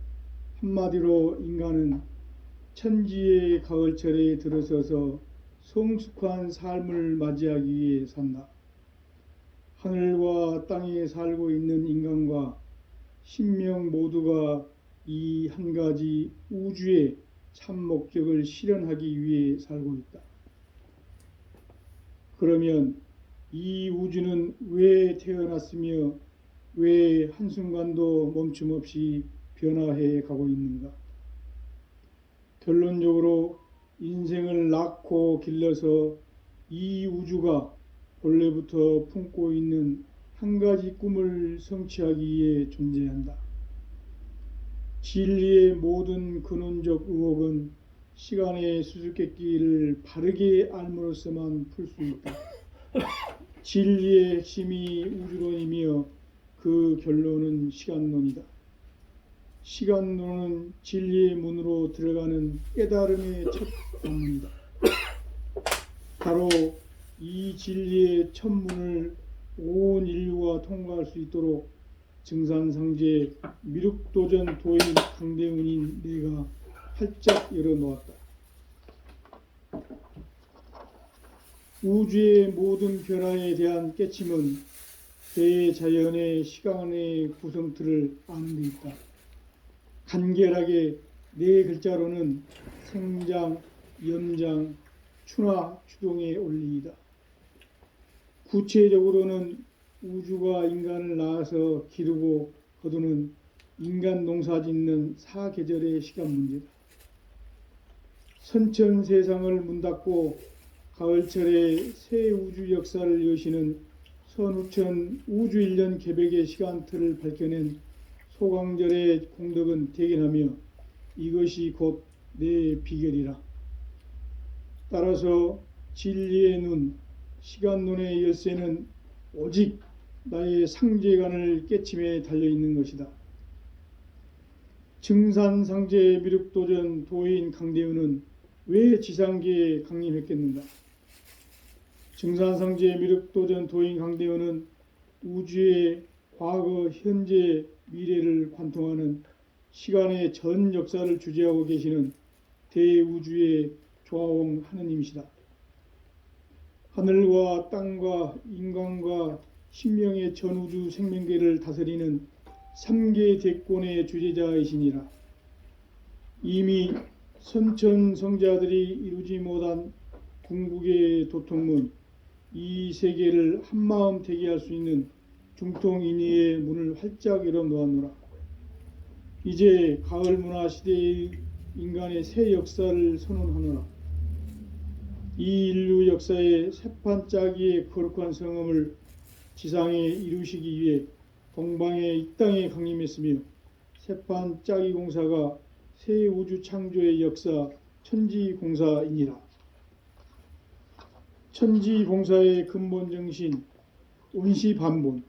한마디로 인간은 천지의 가을철에 들어서서 성숙한 삶을 맞이하기 위해 산다. 하늘과 땅에 살고 있는 인간과 신명 모두가 이 한 가지 우주의 참 목적을 실현하기 위해 살고 있다. 그러면 이 우주는 왜 태어났으며 왜 한순간도 멈춤 없이 변화해 가고 있는가? 결론적으로 인생을 낳고 길러서 이 우주가 본래부터 품고 있는 한 가지 꿈을 성취하기 위해 존재한다. 진리의 모든 근원적 의혹은 시간의 수수께끼를 바르게 알므로써만 풀 수 있다. 진리의 핵심이 우주론이며 그 결론은 시간론이다. 시간론은 진리의 문으로 들어가는 깨달음의 첫 관문이다. 바로 이 진리의 첫 문을 온 인류가 통과할 수 있도록 증산상제 미륵도전 도인 강대훈인 내가 활짝 열어놓았다. 우주의 모든 변화에 대한 깨침은 대자연의 시간의 구성틀을 아는 데 있다. 간결하게 네 글자로는 생장, 염장, 추나 추동의 원리이다. 구체적으로는 우주가 인간을 낳아서 기르고 거두는 인간 농사짓는 사계절의 시간 문제다. 선천 세상을 문닫고 가을철에 새 우주 역사를 여시는 선우천 우주일년 개벽의 시간틀을 밝혀낸 소강절의 공덕은 대견하며 이것이 곧 내 비결이라. 따라서 진리의 눈, 시간론의 열쇠는 오직 나의 상제관을 깨침에 달려있는 것이다. 증산상제 미륵도전 도인 강대훈은 왜 지상계에 강림했겠는가? 증산상제 미륵도전 도인 강대훈은 우주의 과거, 현재, 미래를 관통하는 시간의 전 역사를 주재하고 계시는 대우주의 조화옹 하느님이시다. 하늘과 땅과 인간과 신명의 전우주 생명계를 다스리는 삼계 대권의 주재자이시니라. 이미 선천성자들이 이루지 못한 궁극의 도통문, 이 세계를 한마음 되게 할 수 있는 중통인의의 문을 활짝 열어 놓았노라. 이제 가을 문화 시대의 인간의 새 역사를 선언하노라. 이 인류 역사의 새판 짜기의 거룩한 성음을 지상에 이루시기 위해 동방의 이 땅에 강림했으며, 새판 짜기 공사가 새 우주 창조의 역사 천지공사이니라. 천지공사의 근본 정신 온시반본.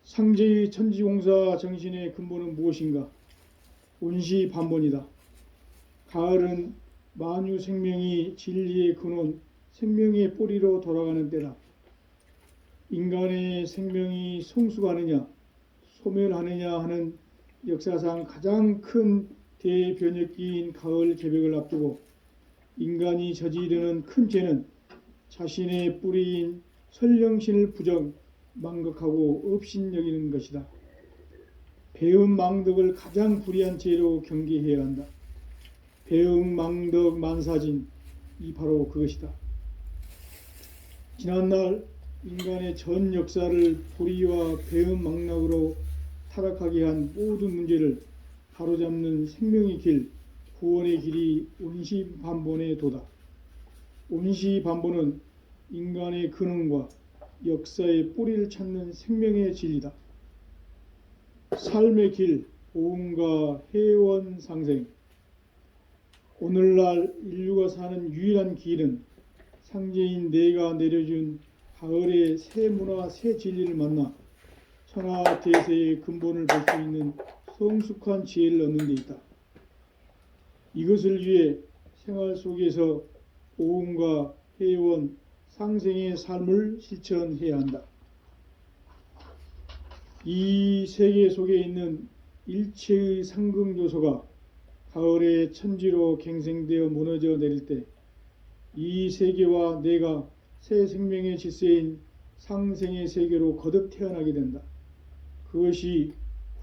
상제의 천지공사 정신의 근본은 무엇인가? 온시반본이다. 가을은 만유 생명이 진리의 근원, 생명의 뿌리로 돌아가는 때다. 인간의 생명이 성숙하느냐 소멸하느냐 하는 역사상 가장 큰 대변혁기인 가을 개벽을 앞두고 인간이 저지르는 큰 죄는 자신의 뿌리인 선령신을 부정, 망각하고 업신여기는 것이다. 배은망덕을 가장 불의한 죄로 경계해야 한다. 배은망덕 만사진, 이 바로 그것이다. 지난날 인간의 전 역사를 불의와 배은망락으로 타락하게 한 모든 문제를 바로잡는 생명의 길, 구원의 길이 온시반본의 도다. 온시반본은 인간의 근원과 역사의 뿌리를 찾는 생명의 진리다. 삶의 길, 보응과 해원 상생. 오늘날 인류가 사는 유일한 길은 상제인 내가 내려준 가을의 새 문화, 새 진리를 만나 천하 대세의 근본을 볼 수 있는 성숙한 지혜를 얻는 데 있다. 이것을 위해 생활 속에서 보응과 해원, 상생의 삶을 실천해야 한다. 이 세계 속에 있는 일체의 상극 요소가 가을의 천지로 갱생되어 무너져 내릴 때 이 세계와 내가 새 생명의 질서인 상생의 세계로 거듭 태어나게 된다. 그것이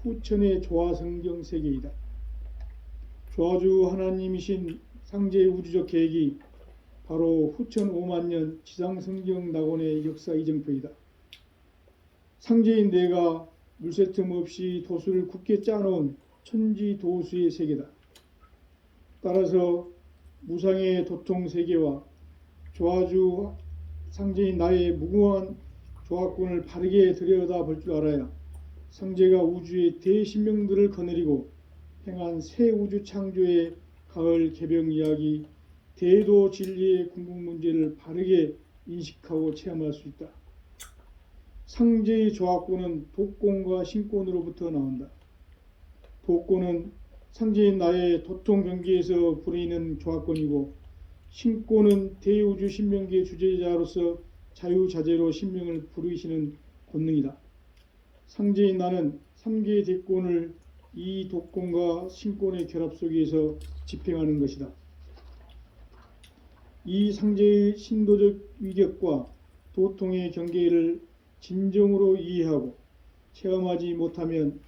후천의 조화성경 세계이다. 조화주 하나님이신 상제의 우주적 계획이 바로 후천 5만년 지상성경 낙원의 역사 이정표이다. 상제인 내가 물새 틈 없이 도수를 굳게 짜놓은 천지도수의 세계다. 따라서 무상의 도통 세계와 조화주 상제인 나의 무궁한 조화권을 바르게 들여다볼 줄 알아야 상제가 우주의 대신명들을 거느리고 행한 새 우주 창조의 가을 개병 이야기, 대도 진리의 궁극 문제를 바르게 인식하고 체험할 수 있다. 상제의 조화권은 도권과 신권으로부터 나온다. 도권은 상제인 나의 도통 경계에서 부리는 조화권이고, 신권은 대우주 신명계의 주제자로서 자유자재로 신명을 부르시는 권능이다. 상제인 나는 3개의 대권을 이 도권과 신권의 결합 속에서 집행하는 것이다. 이 상제의 신도적 위격과 도통의 경계를 진정으로 이해하고 체험하지 못하면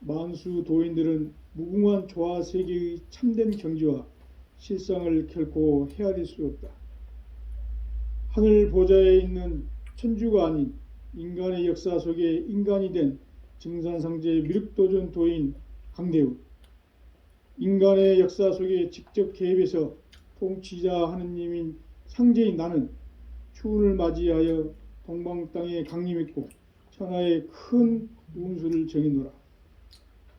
만수 도인들은 무궁한 조화 세계의 참된 경지와 실상을 결코 헤아릴 수 없다. 하늘 보좌에 있는 천주가 아닌 인간의 역사 속에 인간이 된 증산상제의 미륵도전 도인 강대우, 인간의 역사 속에 직접 개입해서 통치자 하느님인 상제인 나는 추운을 맞이하여 동방 땅에 강림했고 천하의 큰 운수를 정해노라.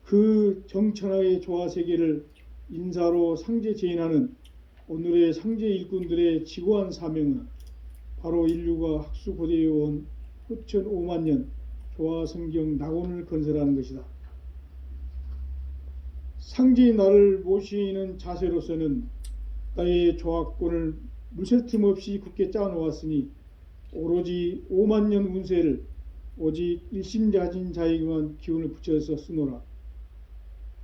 그 정천하의 조화세계를 인사로 상제 제인하는 오늘의 상제 일꾼들의 지고한 사명은 바로 인류가 학수고대해온 후천 5만년 조화성경 낙원을 건설하는 것이다. 상제인 나를 모시는 자세로서는 나의 조화권을 물새 틈 없이 굳게 짜놓았으니 오로지 5만년 운세를 오직 일심자진 자에게만 기운을 붙여서 쓰노라.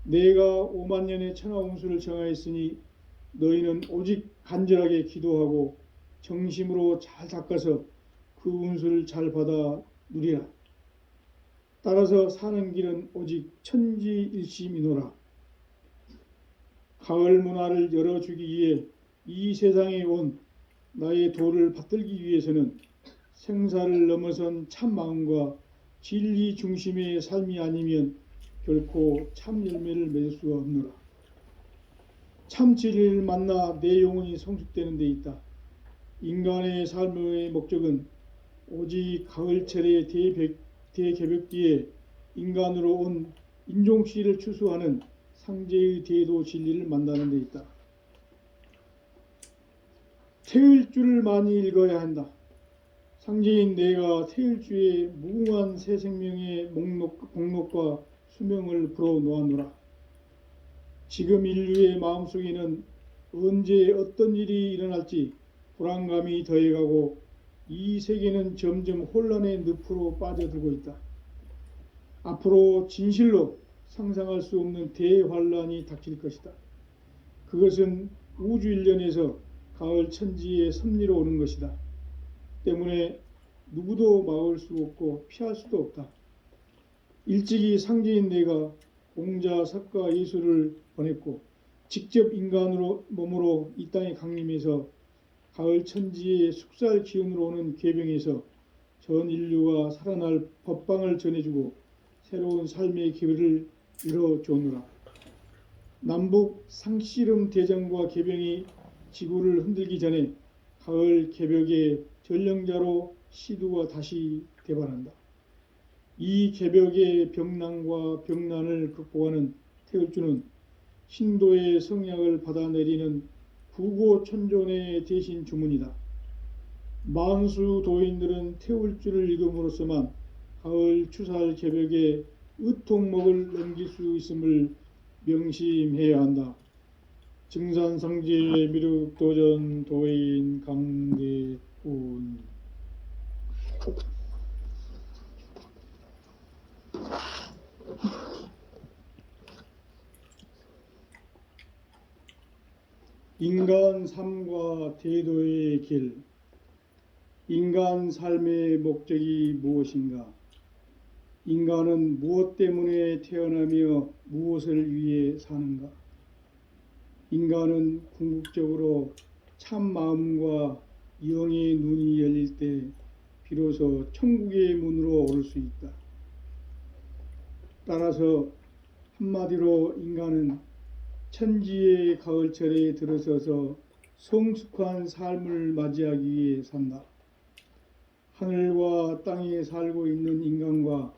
내가 5만년의 천하 운수를 정하였으니 너희는 오직 간절하게 기도하고 정심으로 잘 닦아서 그 운수를 잘 받아 누리라. 따라서 사는 길은 오직 천지일심이노라. 가을 문화를 열어주기 위해 이 세상에 온 나의 도를 받들기 위해서는 생사를 넘어선 참 마음과 진리 중심의 삶이 아니면 결코 참 열매를 맺을 수가 없노라. 참 진리를 만나 내 영혼이 성숙되는 데 있다. 인간의 삶의 목적은 오직 가을철의 대개벽기에 인간으로 온 인종씨를 추수하는 상제의 대도 진리를 만나는 데 있다. 태일주를 많이 읽어야 한다. 상제인 내가 태일주의 무궁한 새 생명의 목록과 수명을 불어놓아노라. 지금 인류의 마음속에는 언제 어떤 일이 일어날지 불안감이 더해가고 이 세계는 점점 혼란의 늪으로 빠져들고 있다. 앞으로 진실로 상상할 수 없는 대환란이 닥칠 것이다. 그것은 우주 일련에서 가을 천지의 섭리로 오는 것이다. 때문에 누구도 막을 수 없고 피할 수도 없다. 일찍이 상제인 내가 공자, 석가, 예수를 보냈고 직접 인간으로 몸으로 이 땅에 강림해서 가을 천지의 숙살 기운으로 오는 계병에서 전 인류가 살아날 법방을 전해주고 새로운 삶의 기회를 열어주노라. 남북 상씨름 대전과 계병이 지구를 흔들기 전에 가을 개벽의 전령자로 시두가 다시 대발한다. 이 개벽의 병난과 병난을 극복하는 태울주는 신도의 성약을 받아내리는 구고천존의 대신 주문이다. 만수 도인들은 태울주를 읽음으로써만 가을 추살 개벽의 의통목을 넘길 수 있음을 명심해야 한다. 증산상제 미륵도전 도인 강대훈. 인간 삶과 대도의 길. 인간 삶의 목적이 무엇인가? 인간은 무엇 때문에 태어나며 무엇을 위해 사는가? 인간은 궁극적으로 참 마음과 영의 눈이 열릴 때 비로소 천국의 문으로 오를 수 있다. 따라서 한마디로 인간은 천지의 가을철에 들어서서 성숙한 삶을 맞이하기 위해 산다. 하늘과 땅에 살고 있는 인간과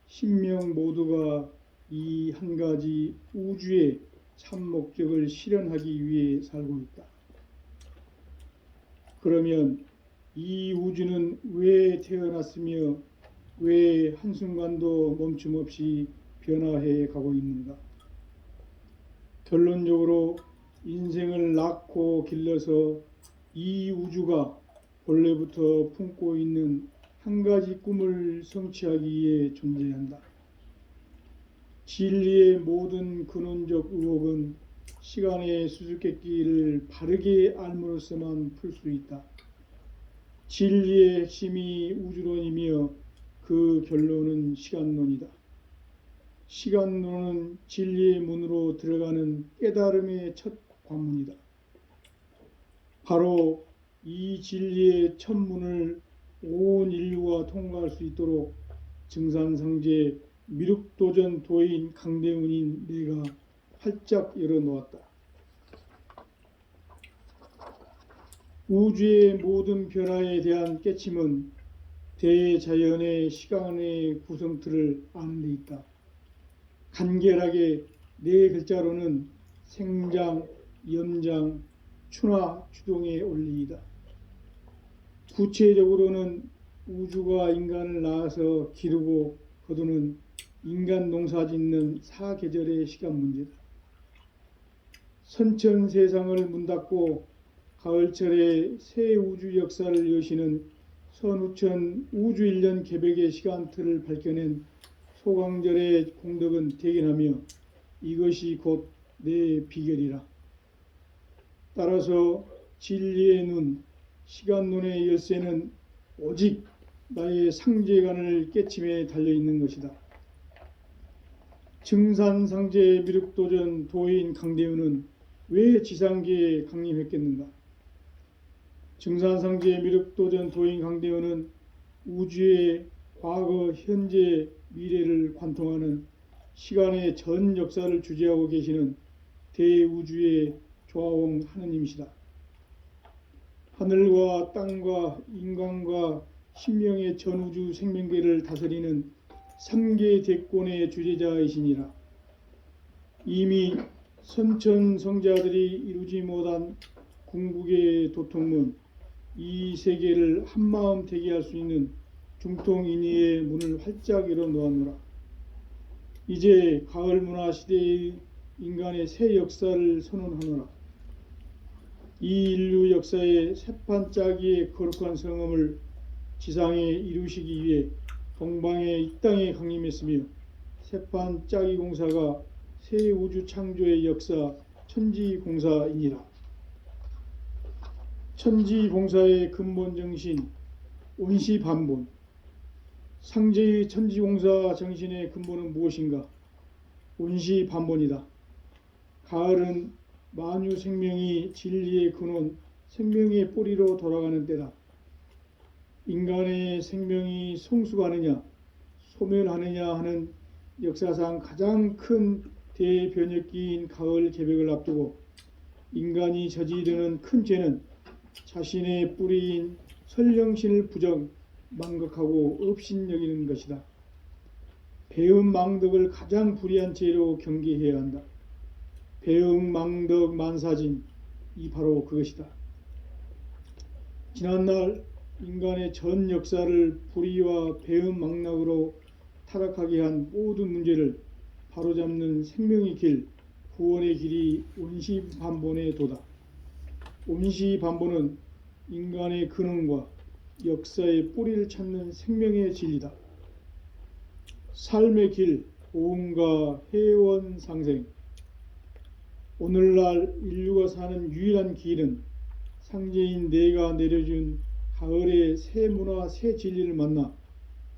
신명 모두가 이 한 가지 우주의 참 목적을 실현하기 위해 살고 있다. 그러면 이 우주는 왜 태어났으며 왜 한순간도 멈춤 없이 변화해 가고 있는가? 결론적으로 인생을 낳고 길러서 이 우주가 본래부터 품고 있는 한 가지 꿈을 성취하기 위해 존재한다. 진리의 모든 근원적 의혹은 시간의 수수께끼를 바르게 알므로써만 풀 수 있다. 진리의 핵심이 우주론이며 그 결론은 시간론이다. 시간론은 진리의 문으로 들어가는 깨달음의 첫 관문이다. 바로 이 진리의 첫 문을 온 인류가 통과할 수 있도록 증산상제 미륵도전 도인 강대훈인 내가 활짝 열어놓았다. 우주의 모든 변화에 대한 깨침은 대자연의 시간의 구성틀을 아는 데 있다. 간결하게 네 글자로는 생장, 염장, 추나 추동의 원리이다. 구체적으로는 우주가 인간을 낳아서 기르고 거두는 인간 농사 짓는 사계절의 시간 문제다. 선천 세상을 문 닫고 가을철에 새 우주 역사를 여시는 선우천 우주일년 개벽의 시간틀을 밝혀낸 소강절의 공덕은 대견하며 이것이 곧 내 비결이라. 따라서 진리의 눈, 시간론의 열쇠는 오직 나의 상제간을 깨침에 달려있는 것이다. 증산상제 미륵도전 도인 강대우는 왜 지상계에 강림했겠는가? 증산상제 미륵도전 도인 강대우는 우주의 과거, 현재, 미래를 관통하는 시간의 전 역사를 주재하고 계시는 대우주의 조화홍 하느님이시다. 하늘과 땅과 인간과 신명의 전우주 생명계를 다스리는 삼계 대권의 주재자이시니라. 이미 선천성자들이 이루지 못한 궁극의 도통문, 이 세계를 한마음 되게 할 수 있는 중통인의의 문을 활짝 열어 놓았노라. 이제 가을 문화 시대의 인간의 새 역사를 선언하노라. 이 인류 역사의 새판짜기의 거룩한 성음을 지상에 이루시기 위해 동방의 이 땅에 강림했으며, 새판짜기 공사가 새 우주 창조의 역사 천지공사이니라. 천지공사의 근본 정신 온시반본. 상제의 천지공사 정신의 근본은 무엇인가? 온시반본이다. 가을은 만유 생명이 진리의 근원, 생명의 뿌리로 돌아가는 때다. 인간의 생명이 성숙하느냐, 소멸하느냐 하는 역사상 가장 큰 대변혁기인 가을 개벽을 앞두고 인간이 저지르는 큰 죄는 자신의 뿌리인 설령신을 부정, 망각하고 업신여기는 것이다. 배음 망덕을 가장 불의한 죄로 경계해야 한다. 배음 망덕 만사진, 이 바로 그것이다. 지난날 인간의 전 역사를 불의와 배음 망락으로 타락하게 한 모든 문제를 바로잡는 생명의 길, 구원의 길이 온시반본의 도다. 온시반본은 인간의 근원과 역사의 뿌리를 찾는 생명의 진리다. 삶의 길, 보험과 회원 상생. 오늘날 인류가 사는 유일한 길은 상제인 내가 내려준 가을의 새 문화, 새 진리를 만나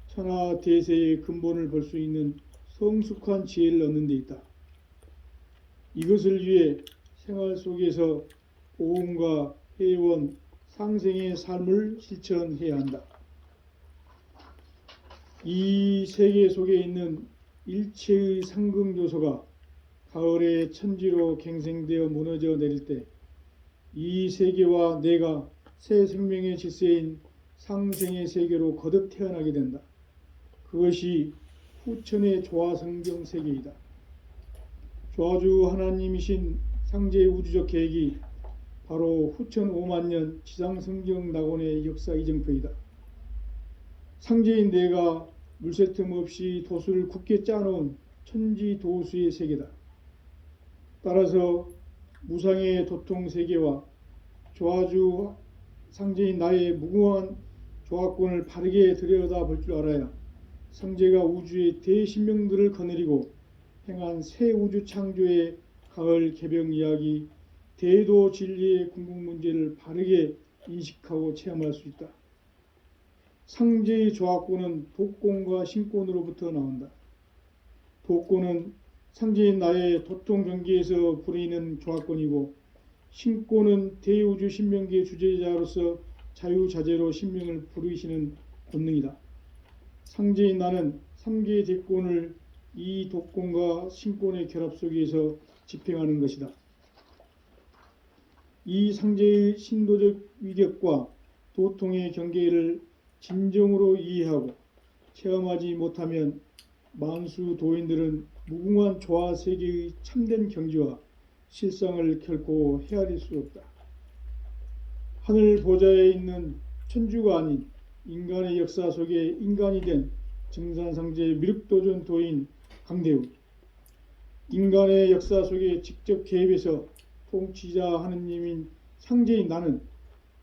천하 대세의 근본을 볼 수 있는 성숙한 지혜를 얻는 데 있다. 이것을 위해 생활 속에서 보험과 회원, 상생의 삶을 실천해야 한다. 이 세계 속에 있는 일체의 상극 요소가 가을의 천지로 갱생되어 무너져 내릴 때 이 세계와 내가 새 생명의 질서인 상생의 세계로 거듭 태어나게 된다. 그것이 후천의 조화성경 세계이다. 조화주 하나님이신 상제의 우주적 계획이 바로 후천 5만년 지상성경 낙원의 역사 이정표이다. 상제인 내가 물새 틈 없이 도수를 굳게 짜놓은 천지도수의 세계다. 따라서 무상의 도통 세계와 조화주 상제인 나의 무궁한 조화권을 바르게 들여다볼 줄 알아야 상제가 우주의 대신명들을 거느리고 행한 새 우주 창조의 가을 개벽 이야기, 대도 진리의 궁극 문제를 바르게 인식하고 체험할 수 있다. 상제의 조화권은 도권과 신권으로부터 나온다. 도권은 상제인 나의 도통 경계에서 부리는 조화권이고, 신권은 대우주 신명계의 주제자로서 자유자재로 신명을 부르시는 본능이다. 상제인 나는 3개의 대권을 이 도권과 신권의 결합 속에서 집행하는 것이다. 이 상제의 신도적 위력과 도통의 경계를 진정으로 이해하고 체험하지 못하면 만수 도인들은 무궁한 조화 세계의 참된 경지와 실상을 결코 헤아릴 수 없다. 하늘 보좌에 있는 천주가 아닌 인간의 역사 속에 인간이 된 증산상제 미륵도전 도인 강대우. 인간의 역사 속에 직접 개입해서 통치자 하느님인 상제인 나는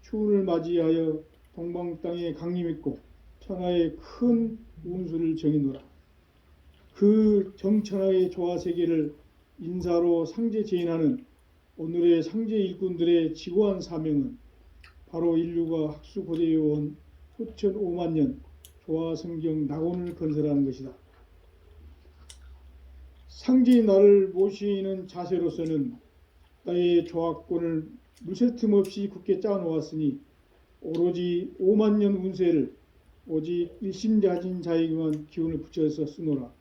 추운을 맞이하여 동방 땅에 강림했고 천하의 큰 운수를 정해노라. 그 정천하의 조화 세계를 인사로 상제 제인하는 오늘의 상제 일꾼들의 지고한 사명은 바로 인류가 학수고대해온 후천 5만 년 조화성경 낙원을 건설하는 것이다. 상제의 나를 모시는 자세로서는 나의 조합권을 무셀 틈 없이 굳게 짜놓았으니 오로지 5만 년 운세를 오직 일심가진 자에게만 기운을 붙여서 쓰노라.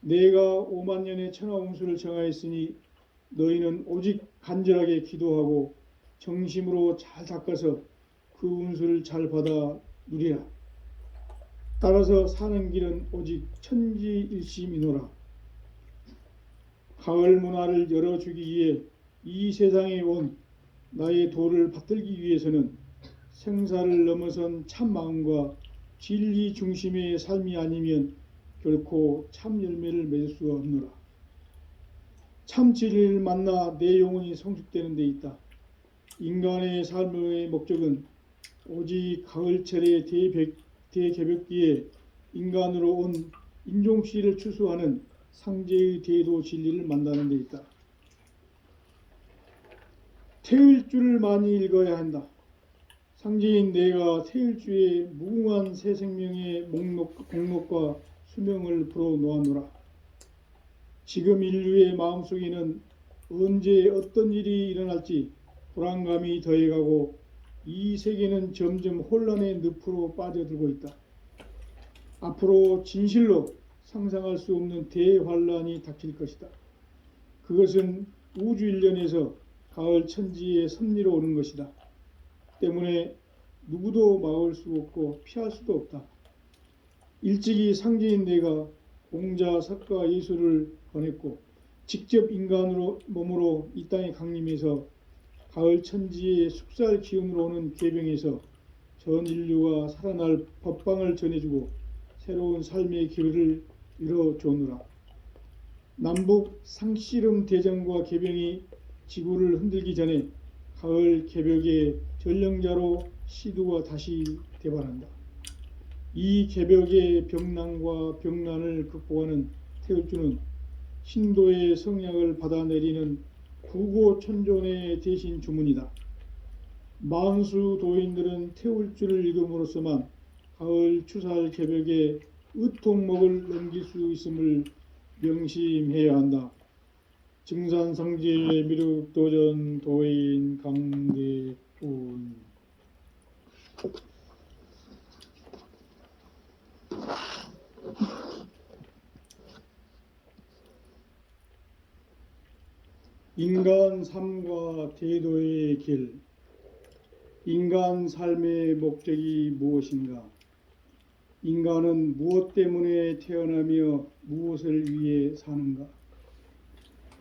내가 5만 년의 천하 운수를 정하였으니 너희는 오직 간절하게 기도하고 정심으로 잘 닦아서 그 운수를 잘 받아 누리라. 따라서 사는 길은 오직 천지일심이노라. 가을 문화를 열어주기 위해 이 세상에 온 나의 도를 받들기 위해서는 생사를 넘어선 참 마음과 진리 중심의 삶이 아니면 결코 참 열매를 맺을 수 없노라. 참 진리를 만나 내 영혼이 성숙되는 데 있다. 인간의 삶의 목적은 오직 가을철의 대개벽기에 인간으로 온 인종씨를 추수하는 상제의 대도 진리를 만나는 데 있다. 태일주를 많이 읽어야 한다. 상제인 내가 태일주의 무궁한 새 생명의 목록과 수명을 풀어놓았노라. 지금 인류의 마음속에는 언제 어떤 일이 일어날지 불안감이 더해가고 이 세계는 점점 혼란의 늪으로 빠져들고 있다. 앞으로 진실로 상상할 수 없는 대환란이 닥칠 것이다. 그것은 우주 일련에서 가을 천지의 섭리로 오는 것이다. 때문에 누구도 막을 수 없고 피할 수도 없다. 일찍이 상제인 내가 공자, 석가, 예수를 보냈고 직접 인간으로 몸으로 이 땅에 강림해서 가을 천지의 숙살 기운으로 오는 계병에서 전 인류가 살아날 법방을 전해주고 새로운 삶의 기회를 이뤄주노라. 남북 상씨름 대전과 계병이 지구를 흔들기 전에 가을 개벽의 전령자로 시두가 다시 대발한다. 이 개벽의 병난과 병난을 극복하는 태울주는 신도의 성약을 받아내리는 구고천존의 대신 주문이다. 만수 도인들은 태울주를 읽음으로써만 가을 추살 개벽의 의통목을 넘길 수 있음을 명심해야 한다. 증산상제 미륵도전 도인 강대훈. 인간 삶과 대도의 길. 인간 삶의 목적이 무엇인가? 인간은 무엇 때문에 태어나며 무엇을 위해 사는가?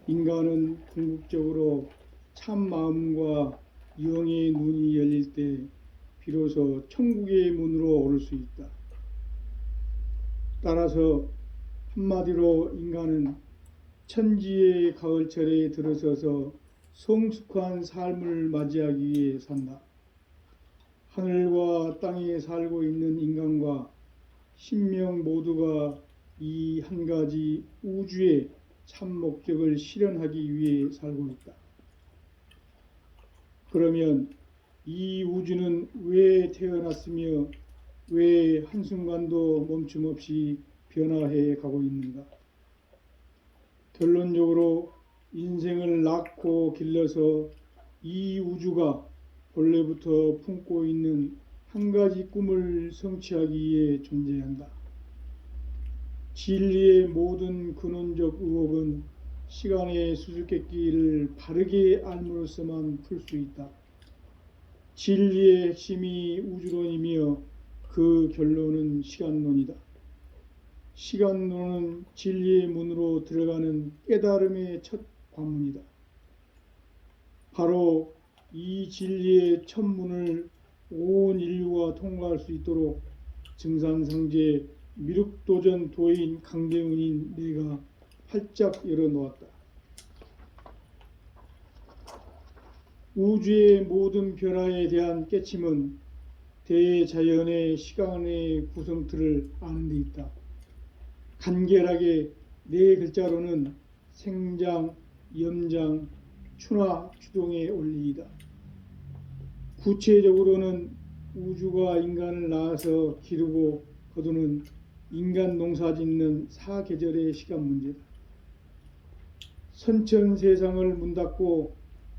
인간은 궁극적으로 참 마음과 영의 눈이 열릴 때 비로소 천국의 문으로 오를 수 있다. 따라서 한마디로 인간은 천지의 가을철에 들어서서 성숙한 삶을 맞이하기 위해 산다. 하늘과 땅에 살고 있는 인간과 신명 모두가 이 한 가지 우주의 참 목적을 실현하기 위해 살고 있다. 그러면 이 우주는 왜 태어났으며 왜 한순간도 멈춤 없이 변화해 가고 있는가? 결론적으로 인생을 낳고 길러서 이 우주가 본래부터 품고 있는 한 가지 꿈을 성취하기 위해 존재한다. 진리의 모든 근원적 의혹은 시간의 수수께끼를 바르게 알므로써만 풀 수 있다. 진리의 핵심이 우주론이며 그 결론은 시간론이다. 시간론은 진리의 문으로 들어가는 깨달음의 첫 관문이다. 바로 이 진리의 첫 문을 온 인류가 통과할 수 있도록 증산상제 미륵도전 도인 강대훈인 내가 활짝 열어놓았다. 우주의 모든 변화에 대한 깨침은 대자연의 시간의 구성틀을 아는 데 있다. 간결하게 네 글자로는 생장, 염장, 추나, 추동의 원리이다. 구체적으로는 우주가 인간을 낳아서 기르고 거두는 인간 농사 짓는 사계절의 시간 문제다. 선천 세상을 문 닫고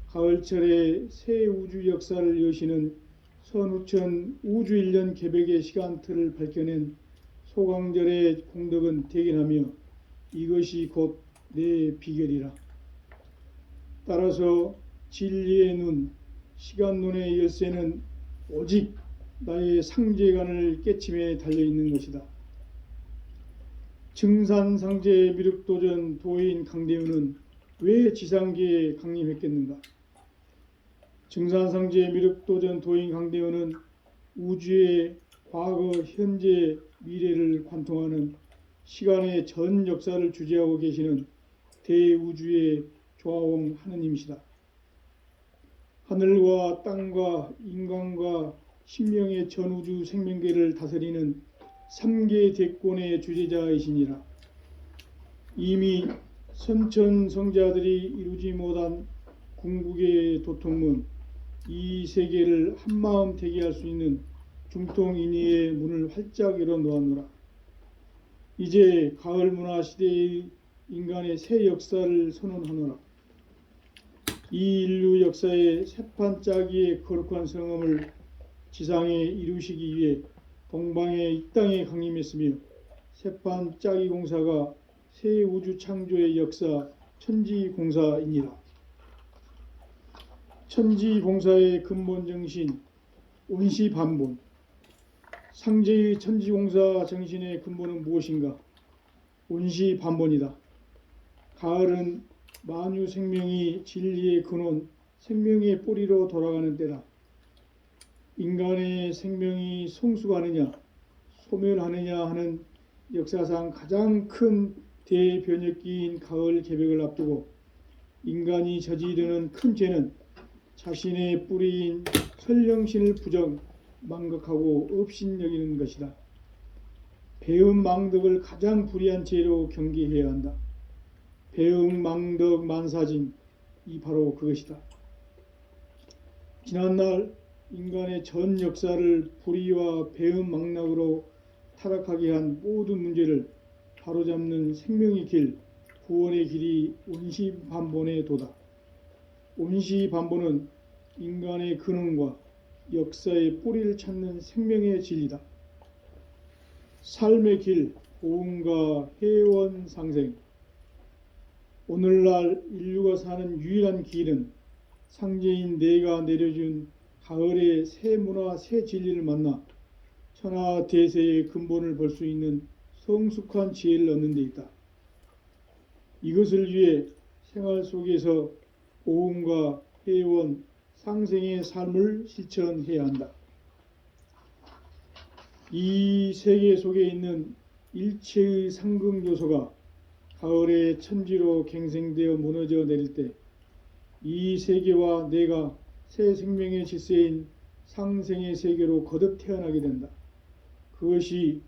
가을철에 새 우주 역사를 여시는 선우천 우주일년 개백의 시간틀을 밝혀낸 소강절의 공덕은 대견하며 이것이 곧 내 비결이라. 따라서 진리의 눈, 시간론의 열쇠는 오직 나의 상제관을 깨침에 달려있는 것이다. 증산상제 미륵도전 도인 강대우는 왜 지상계에 강림했겠는가? 증산상제 미륵도전 도인 강대우는 우주의 과거, 현재, 미래를 관통하는 시간의 전 역사를 주재하고 계시는 대우주의 조화홍 하느님이시다. 하늘과 땅과 인간과 신명의 전우주 생명계를 다스리는 3계 대권의 주재자이시니라. 이미 선천성자들이 이루지 못한 궁극의 도통문, 이 세계를 한마음 대기할 수 있는 중통인의의 문을 활짝 열어 놓았노라. 이제 가을 문화 시대의 인간의 새 역사를 선언하노라. 이 인류 역사의 새판짜기의 거룩한 성음을 지상에 이루시기 위해 동방의 이 땅에 강림했으며 새판짜기 공사가 새 우주 창조의 역사 천지공사이니라. 천지공사의 근본 정신 온시반본. 상제의 천지공사 정신의 근본은 무엇인가? 온시반본이다. 가을은 만유 생명이 진리의 근원, 생명의 뿌리로 돌아가는 때다. 인간의 생명이 성숙하느냐, 소멸하느냐 하는 역사상 가장 큰 대변혁기인 가을 개백을 앞두고 인간이 저지르는 큰 죄는 자신의 뿌리인 설령신을 부정, 망각하고 업신여기는 것이다. 배음 망덕을 가장 불의한 죄로 경계해야 한다. 배음 망덕 만사진, 이 바로 그것이다. 지난날 인간의 전 역사를 불의와 배음 망락으로 타락하게 한 모든 문제를 바로잡는 생명의 길, 구원의 길이 온시반본의 도다. 온시반본은 인간의 근원과 역사의 뿌리를 찾는 생명의 진리다. 삶의 길, 고음과 회원 상생. 오늘날 인류가 사는 유일한 길은 상제인 내가 내려준 가을의 새 문화, 새 진리를 만나 천하 대세의 근본을 볼 수 있는 성숙한 지혜를 얻는 데 있다. 이것을 위해 생활 속에서 고음과 회원, 상생의 삶을 실천해야 한다. 이 세계 속에 있는 일체의 상극 요소가 가을의 천지로 갱생되어 무너져 내릴 때 이 세계와 내가 새 생명의 질서인 상생의 세계로 거듭 태어나게 된다. 그것이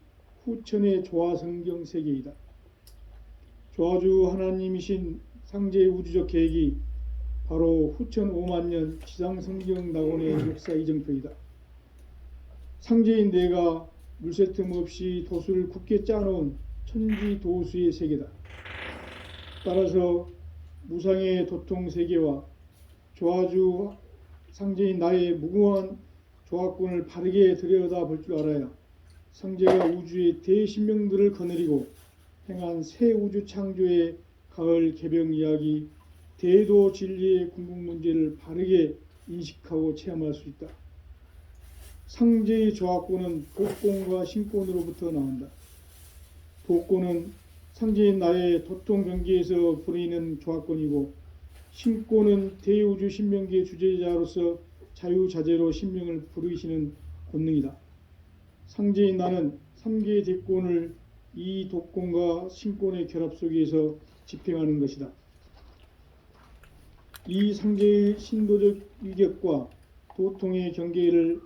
후천의 조화성경 세계이다. 조화주 하나님이신 상제의 우주적 계획이 바로 후천 5만년 지상성경 낙원의 역사 이정표이다. 상제인 내가 물새 틈 없이 도수를 굳게 짜놓은 천지도수의 세계다. 따라서 무상의 도통 세계와 조화주 상제인 나의 무궁한 조화권을 바르게 들여다볼 줄 알아야 상제가 우주의 대신명들을 거느리고 행한 새 우주 창조의 가을 개병 이야기, 대도 진리의 궁극 문제를 바르게 인식하고 체험할 수 있다. 상제의 조화권은 도권과 신권으로부터 나온다. 도권은 상제인 나의 도통 경계에서 부리는 조화권이고, 신권은 대우주 신명기의 주제자로서 자유자재로 신명을 부르시는 권능이다. 상제인 나는 3개의 대권을 이 도권과 신권의 결합 속에서 집행하는 것이다. 이 상제의 신도적 위격과 도통의 경계를